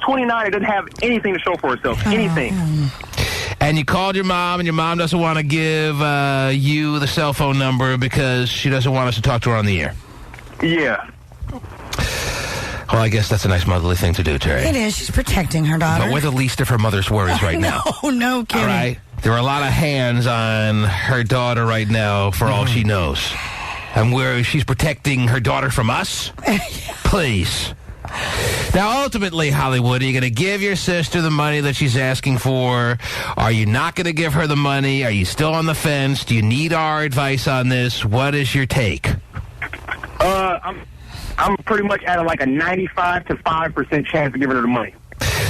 29 and doesn't have anything to show for herself. Anything. And you called your mom, and your mom doesn't want to give you the cell phone number because she doesn't want us to talk to her on the air. Yeah. Well, I guess that's a nice motherly thing to do, Terry. It is. She's protecting her daughter. But we're the least of her mother's worries right now. No kidding. All right? There are a lot of hands on her daughter right now for all she knows. And where she's protecting her daughter from us? Please. Now, ultimately, Hollywood, are you going to give your sister the money that she's asking for? Are you not going to give her the money? Are you still on the fence? Do you need our advice on this? What is your take? I'm pretty much at like a 95 to 5% chance of giving her the money.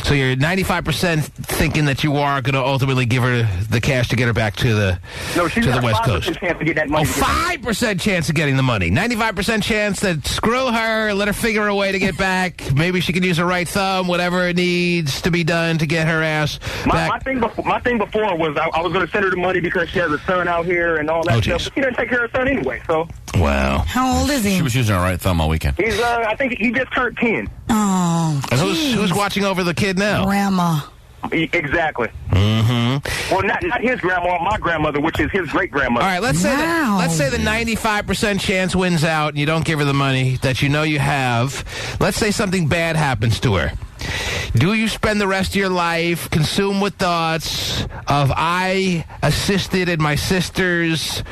So you're 95% thinking that you are going to ultimately give her the cash to get her back to the West Coast. Chance to get that money. 5% chance of getting the money. 95% chance that screw her, let her figure a way to get back. Maybe she can use her right thumb, whatever it needs to be done to get her ass back. My thing before was I was going to send her the money because she has a son out here and all that stuff. But she doesn't take care of her son anyway, so. Wow. How old is he? She was using her right thumb all weekend. He's, I think he just turned 10. Oh, and who's watching over the kid now? Grandma. Exactly. Mm-hmm. Well, not his grandma, my grandmother, which is his great-grandmother. All right, let's say the 95% chance wins out and you don't give her the money that you know you have. Let's say something bad happens to her. Do you spend the rest of your life consumed with thoughts of I assisted in my sister's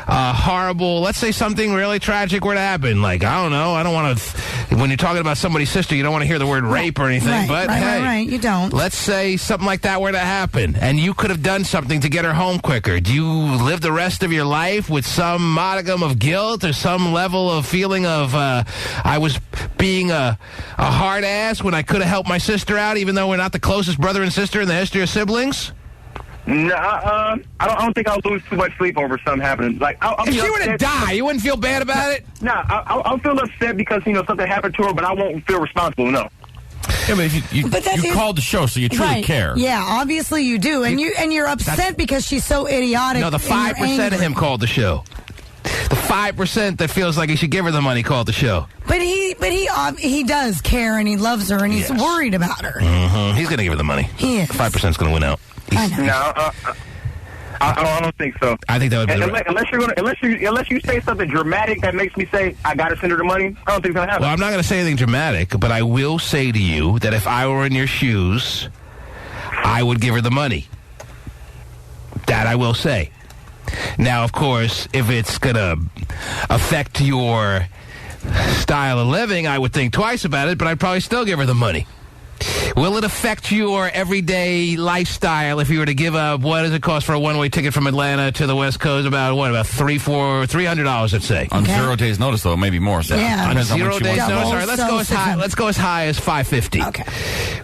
horrible, let's say something really tragic were to happen. Like, I don't know, I don't want to, when you're talking about somebody's sister, you don't want to hear the word rape or anything. But hey, you don't. Let's say something like that were to happen and you could have done something to get her home quicker. Do you live the rest of your life with some modicum of guilt or some level of feeling of I was being a hard ass when I could have helped my sister out, even though we're not the closest brother and sister in the history of siblings? No, I don't think I'll lose too much sleep over something happening. Like, if she were to die, you wouldn't feel bad about it? No, I'll feel upset because, something happened to her, but I won't feel responsible, no. Yeah, but if you called the show, so you truly care. Yeah, obviously you do. And you're upset because she's so idiotic. No, the 5% of him called the show. The 5% that feels like he should give her the money called the show. But he does care and he loves her and he's worried about her. Mm-hmm. He's going to give her the money. He is. 5% is going to win out. I know. No, I don't think so. I think that would be unless you say something dramatic that makes me say I got to send her the money. I don't think it's going to happen. Well, I'm not going to say anything dramatic, but I will say to you that if I were in your shoes, I would give her the money. That I will say. Now, of course, if it's going to affect your style of living, I would think twice about it, but I'd probably still give her the money. Will it affect your everyday lifestyle if you were to give up, what does it cost for a one-way ticket from Atlanta to the West Coast? About $300, let's say. On 0 days notice, though, maybe more. So yeah. On 0 days notice? All right, let's go as high as $550. Okay.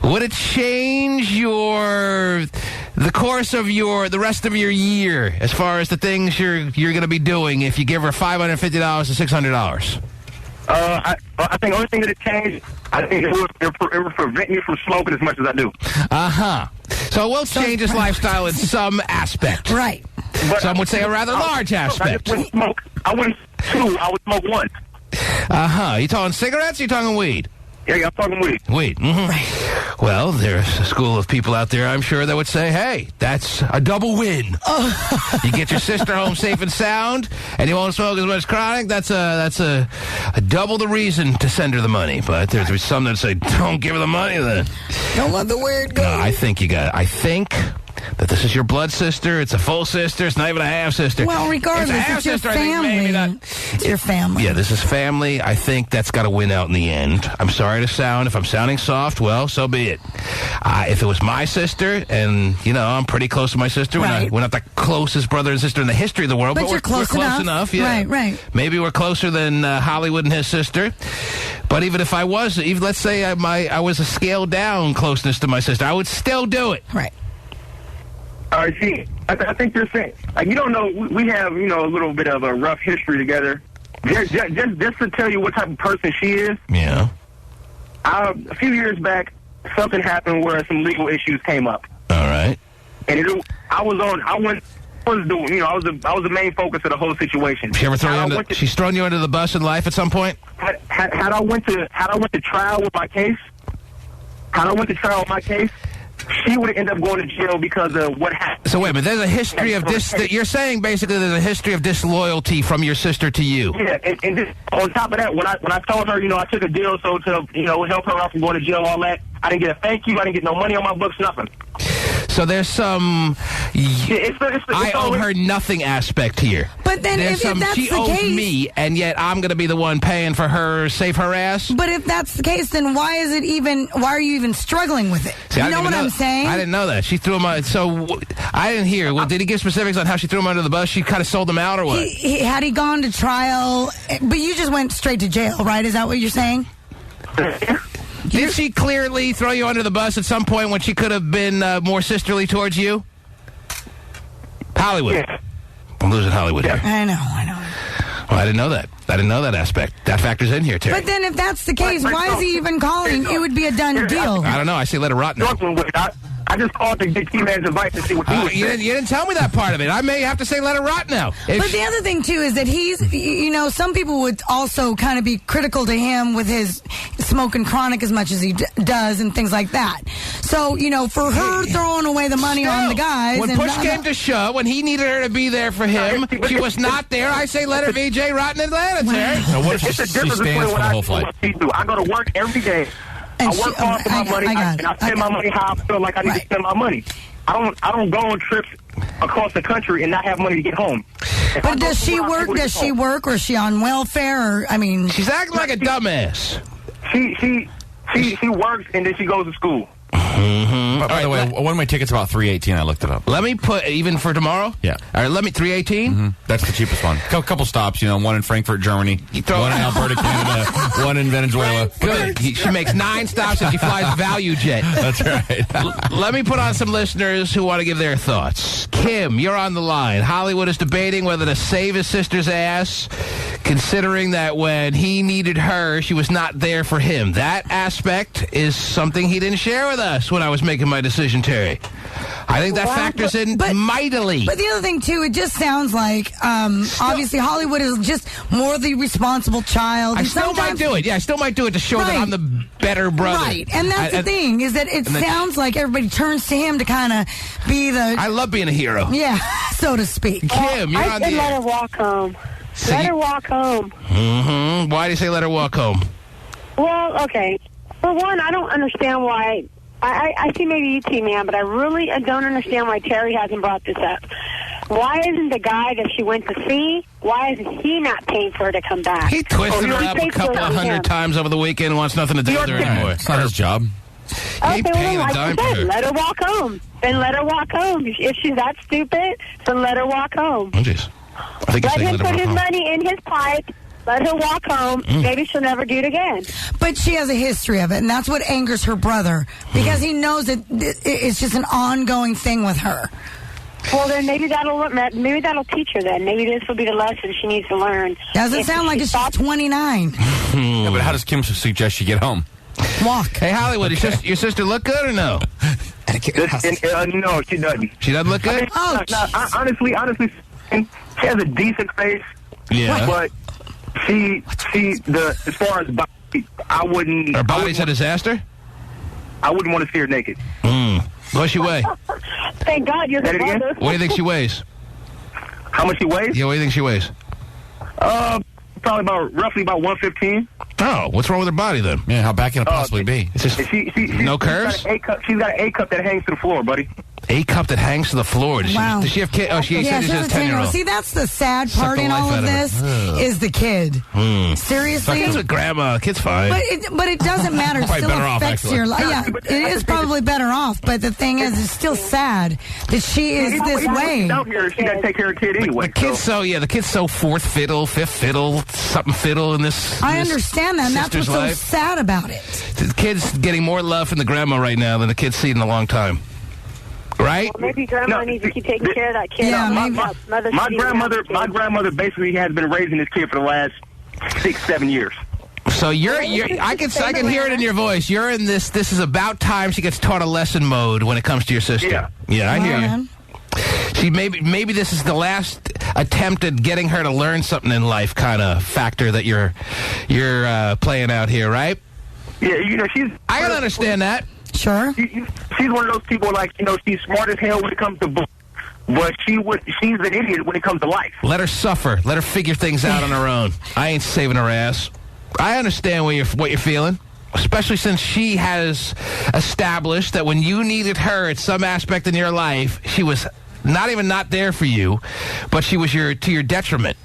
Would it change the course of the rest of your year as far as the things you're going to be doing if you give her $550 to $600? I think the only thing that it changed, I think it would prevent me from smoking as much as I do. Uh-huh. So it will change his lifestyle in some aspect. Right. But some would say a rather large aspect. I just wouldn't smoke. I wouldn't two. I would smoke one. Uh-huh. You talking cigarettes or you talking weed? Yeah, I'm talking weed. Weed. Mm-hmm. Right. Well, there's a school of people out there, I'm sure, that would say, hey, that's a double win. Oh. You get your sister home safe and sound, and you won't smoke as much chronic. That's a double the reason to send her the money. But there's some that say, don't give her the money then. Don't let the word go. No, I think that this is your blood sister. It's a full sister. It's not even a half sister. Well, regardless, it's your family. It's your family. Yeah, this is family. I think that's got to win out in the end. I'm sorry to sound. If I'm sounding soft, well, so be it. If it was my sister, and, I'm pretty close to my sister. Right. We're not the closest brother and sister in the history of the world, but you're close enough. Yeah. Right. Maybe we're closer than Hollywood and his sister. But even if I was, let's say I was a scaled down closeness to my sister, I would still do it. Right. I think you're saying, like, we have, a little bit of a rough history together. Just to tell you what type of person she is. Yeah. A few years back, something happened where some legal issues came up. All right. And I was the main focus of the whole situation. She ever she's thrown you under the bus in life at some point? Had I went to trial with my case, she would end up going to jail because of what happened. So wait a minute, there's a history of you're saying basically there's a history of disloyalty from your sister to you. Yeah, and just on top of that, when I told her, I took a deal so to, help her out from going to jail, all that, I didn't get a thank you, I didn't get no money on my books, nothing. So there's some I owe her nothing aspect here. But then if that's she the owes case, me, and yet I'm going to be the one paying for her, save her ass? But if that's the case, then why are you even struggling with it? See, you know what I'm saying? I didn't know that. She threw him so I didn't hear. Well, did he give specifics on how she threw him under the bus? She kind of sold him out or what? Had he gone to trial, but you just went straight to jail, right? Is that what you're saying? Did she clearly throw you under the bus at some point when she could have been more sisterly towards you? Hollywood. Yeah. I'm losing Hollywood here. I know. Well, I didn't know that. I didn't know that aspect. That factors in here, Terry. But then if that's the case, why is he even calling? It would be a done deal. I don't know. I say let it rot now. I just called to get T-Man's advice to see what he was saying. You didn't tell me that part of it. I may have to say let it rot now. But the other thing, too, is that he's, some people would also kind of be critical to him with his smoking chronic as much as he does and things like that. So, for her throwing away the money on the guys. When push came to shove, when he needed her to be there for him, she was not there. I say let her VJ rot in Atlanta, Terry. So what if she stands for the whole flight? I go to work every day. I work hard for my money, and I spend my money how I feel like I need to spend my money. I don't go on trips across the country and not have money to get home. But does she work? Does she work, or is she on welfare? Or she's acting like a dumbass. She works and then she goes to school. Mm-hmm. By the way, one of my tickets about $318. I looked it up. Let me put even for tomorrow. Yeah. All right. Let me $318. Mm-hmm. That's the cheapest one. Couple stops. One in Frankfurt, Germany. One in Alberta, Canada. One in Venezuela. Good. She makes 9 stops and she flies Value Jet. That's right. Let me put on some listeners who want to give their thoughts. Kim, you're on the line. Hollywood is debating whether to save his sister's ass, considering that when he needed her, she was not there for him. That aspect is something he didn't share with us when I was making my decision, Terry. I think that factors in mightily. But the other thing, too, it just sounds like, obviously, Hollywood is just more the responsible child. I still might do it. Yeah, I still might do it to show that I'm the better brother. Right, and that's the thing, is that it sounds like everybody turns to him to kind of be the... I love being a hero. Yeah, so to speak. Kim, you're on the air. Let her walk home. Let her walk home. Mm-hmm. Why do you say let her walk home? Well, okay. For one, I don't understand why... I see maybe you, T-Man, but I don't understand why Terry hasn't brought this up. Why isn't the guy that she went to see, why isn't he not paying for her to come back? He twisted her up a couple of 100 times over the weekend and wants nothing to do with her anymore. It's not his job. Okay, well, like I said, let her walk home. Then let her walk home. If she's that stupid, then let her walk home. Oh, jeez. Let him put his money in his pipe. Let her walk home. Maybe she'll never do it again. But she has a history of it, and that's what angers her brother, because he knows that it's just an ongoing thing with her. Well, then maybe that'll teach her then. Maybe this will be the lesson she needs to learn. Doesn't sound like she's 29. Yeah, but how does Kim suggest she get home? Walk. Hey, Hollywood, your sister look good or no? No, she doesn't. She doesn't look good? Honestly, she has a decent face. Yeah. But as far as body, I wouldn't... Her body's a disaster? I wouldn't want to see her naked. What's she weigh? Thank God you're the mother. What do you think she weighs? How much she weighs? Yeah, what do you think she weighs? Probably roughly about 115. Oh, what's wrong with her body then? Yeah, how bad can it possibly be? It's just no curves? She's got an A cup that hangs to the floor, buddy. A cup that hangs to the floor. Does she have kids? Oh, she said she has a 10-year-old. See, that's the sad part in all of this is the kid. Seriously? Kids with grandma. Kid's fine. But it doesn't matter. It still affects your life. Yeah, it is probably better off. But the thing is, it's still sad that she is this way. Out here, she got to take care of her kid anyway. The kid's so fourth fiddle, fifth fiddle, something fiddle in this. I understand that. And that's what's so sad about it. The kid's getting more love from the grandma right now than the kid's seen in a long time. Right? Well, maybe grandma needs to keep taking care of that kid. Yeah, my grandmother basically has been raising this kid for the last 6-7 years. So I can hear it in your voice. You're in this is about time she gets taught a lesson mode when it comes to your sister. Yeah, I hear you. See, maybe this is the last attempt at getting her to learn something in life kind of factor that you're playing out here, right? Yeah, she's... I can understand that. Sure. She's one of those people, like, you know, she's smart as hell when it comes to books, but she's an idiot when it comes to life. Let her suffer. Let her figure things out on her own. I ain't saving her ass. I understand what you're feeling, especially since she has established that when you needed her at some aspect in your life, she was not even not there for you, but she was to your detriment.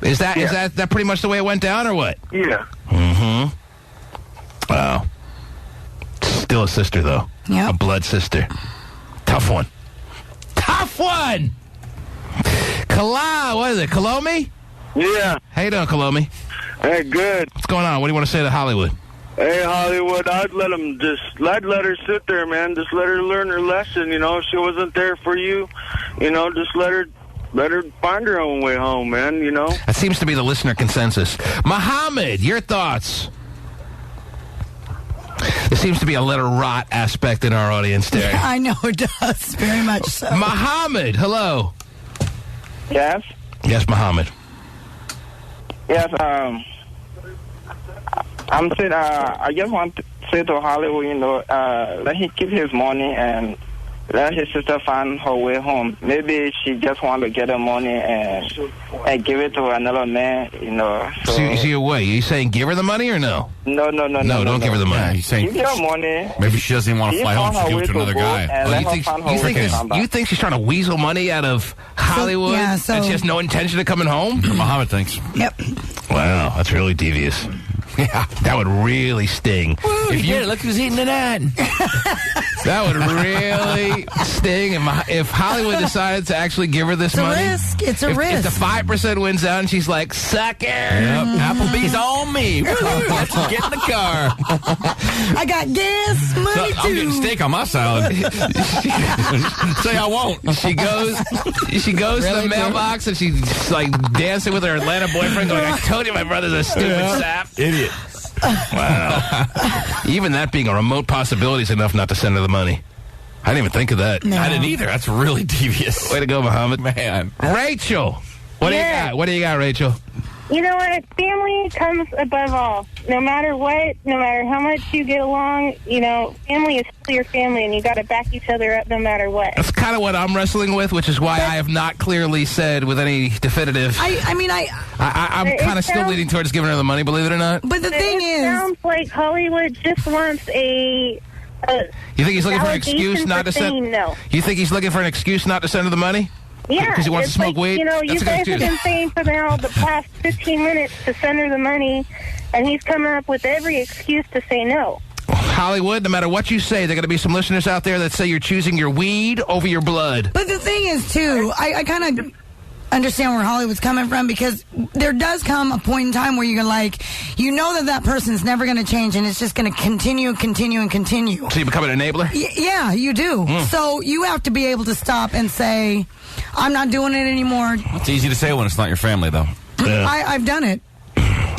Is that pretty much the way it went down, or what? Yeah. Mm-hmm. Wow. Still a sister, though. Yeah. A blood sister. Tough one. Tough one! What is it, Kalomi? Yeah. How you doing, Kalomi? Hey, good. What's going on? What do you want to say to Hollywood? Hey, Hollywood, I'd let her sit there, man. Just let her learn her lesson, you know. If she wasn't there for you, you know, just let her find her own way home, man, you know. That seems to be the listener consensus. Muhammad, your thoughts? There seems to be a letter rot aspect in our audience there. Yeah, I know it does, very much so. Muhammad, hello. Yes? Yes, Muhammad. Yes, I'm saying, I just want to say to Hollywood, you know, let him keep his money and let his sister find her way home. Maybe she just want to get the money and give it to another man, you know. So your way. Are you saying give her the money or no? No, don't give her the money. Yeah, he's saying give your money. Maybe she doesn't even want to fly home. She'll give it to another guy. You think she's trying to weasel money out of Hollywood? And she has no intention of coming home? Muhammad thinks. Yep. Wow, that's really devious. Yeah, that would really sting. Woo, if you look who's eating the nut. That would really sting if Hollywood decided to actually give her this money. It's a risk. If the 5% wins out and she's like, sucker. Yep. Applebee's on me. Let's get in the car. I got gas money too. I'm getting steak on my salad. Say I won't. She goes to the mailbox and she's like dancing with her Atlanta boyfriend going, I told you my brother's a stupid sap. Idiot. Wow. Even that being a remote possibility is enough not to send her the money. I didn't even think of that. No. I didn't either. That's really devious. Way to go, Muhammad. Man. Rachel. What do you got? What do you got, Rachel? You know what? Family comes above all. No matter what, no matter how much you get along, you know, family is still your family, and you got to back each other up no matter what. That's kind of what I'm wrestling with, which is why I have not clearly said with any definitive. I'm kind of still leaning towards giving her the money, believe it or not. But the thing is, it sounds like Hollywood just wants you think he's looking for an excuse not to send? No. You think he's looking for an excuse not to send her the money? Yeah, because he wants to smoke weed. You know, That's you guys have been saying for now the past 15 minutes to send her the money, and he's coming up with every excuse to say no. Hollywood, no matter what you say, there are going to be some listeners out there that say you're choosing your weed over your blood. But the thing is, too, I kind of understand where Hollywood's coming from, because there does come a point in time where you're like, you know that person's never going to change, and it's just going to continue. So you become an enabler? Yeah, you do. So you have to be able to stop and say, I'm not doing it anymore. It's easy to say when it's not your family, though. Yeah. I've done it.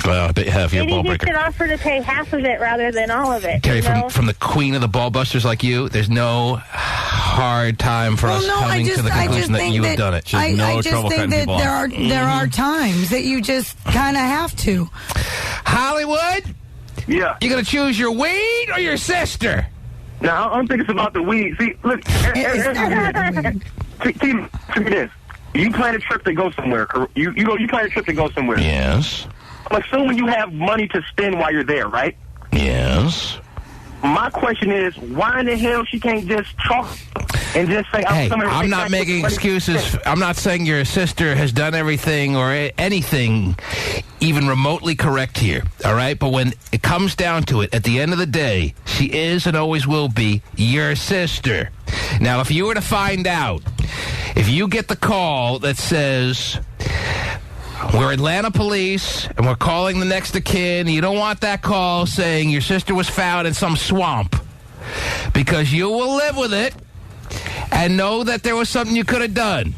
Well, I bet you have. You're a ball Maybe he breaker. should offer to pay half of it rather than all of it. Terry, from the queen of the ball busters like you, there's no hard time for us coming to the conclusion that you have done it. I just think that there are times that you just kind of have to. Hollywood? Yeah. You going to choose your weed or your sister? No, I don't think it's about the weed. See, look. See this. You plan a trip to go somewhere. You plan a trip to go somewhere. Yes. I'm assuming you have money to spend while you're there, right? Yes. My question is, why in the hell she can't just talk and just say, I'm not making excuses. I'm not saying your sister has done everything or anything even remotely correct here, all right? But when it comes down to it, at the end of the day, she is and always will be your sister. Now, if you were to find out, if you get the call that says, we're Atlanta police, and we're calling the next of kin, you don't want that call saying your sister was found in some swamp, because you will live with it and know that there was something you could have done.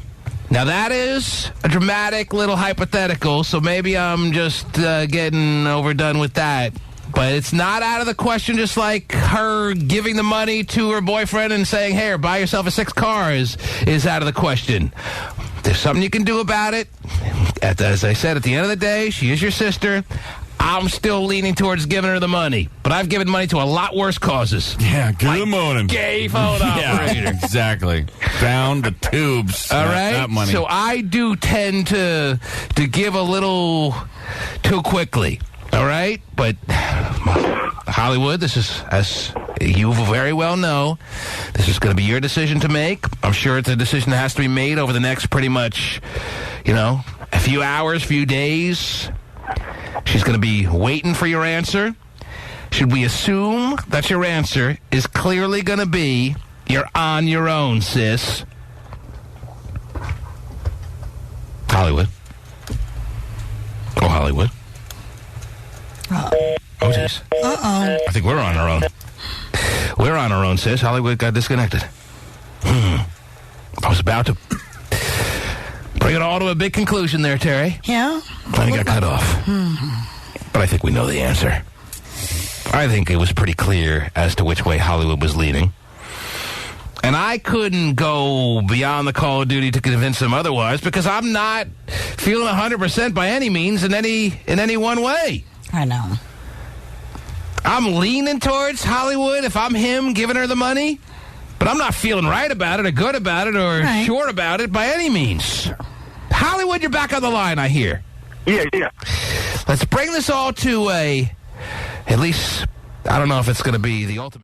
Now, that is a dramatic little hypothetical, so maybe I'm just getting overdone with that. But it's not out of the question, just like her giving the money to her boyfriend and saying, hey, buy yourself a 6 cars is out of the question. There's something you can do about it. As I said, at the end of the day, she is your sister. I'm still leaning towards giving her the money. But I've given money to a lot worse causes. Yeah, good morning. Gay phone operator. Yeah, exactly. Down the tubes. All right? That money. So I do tend to give a little too quickly. All right? But Hollywood, this is, as you very well know, this is going to be your decision to make. I'm sure it's a decision that has to be made over the next pretty much, a few hours, few days. She's going to be waiting for your answer. Should we assume that your answer is clearly going to be you're on your own, sis? Hollywood. Oh, Hollywood. Oh, jeez. Uh-oh. I think we're on our own. We're on our own, sis. Hollywood got disconnected. I was about to bring it all to a big conclusion there, Terry. Yeah? And he got cut off. But I think we know the answer. I think it was pretty clear as to which way Hollywood was leaning. And I couldn't go beyond the call of duty to convince him otherwise because I'm not feeling 100% by any means in any one way. I know. I'm leaning towards Hollywood if I'm him giving her the money, but I'm not feeling right about it or good about it or sure about it by any means. Hollywood, you're back on the line, I hear. Yeah. Let's bring this all to at least, I don't know if it's going to be the ultimate.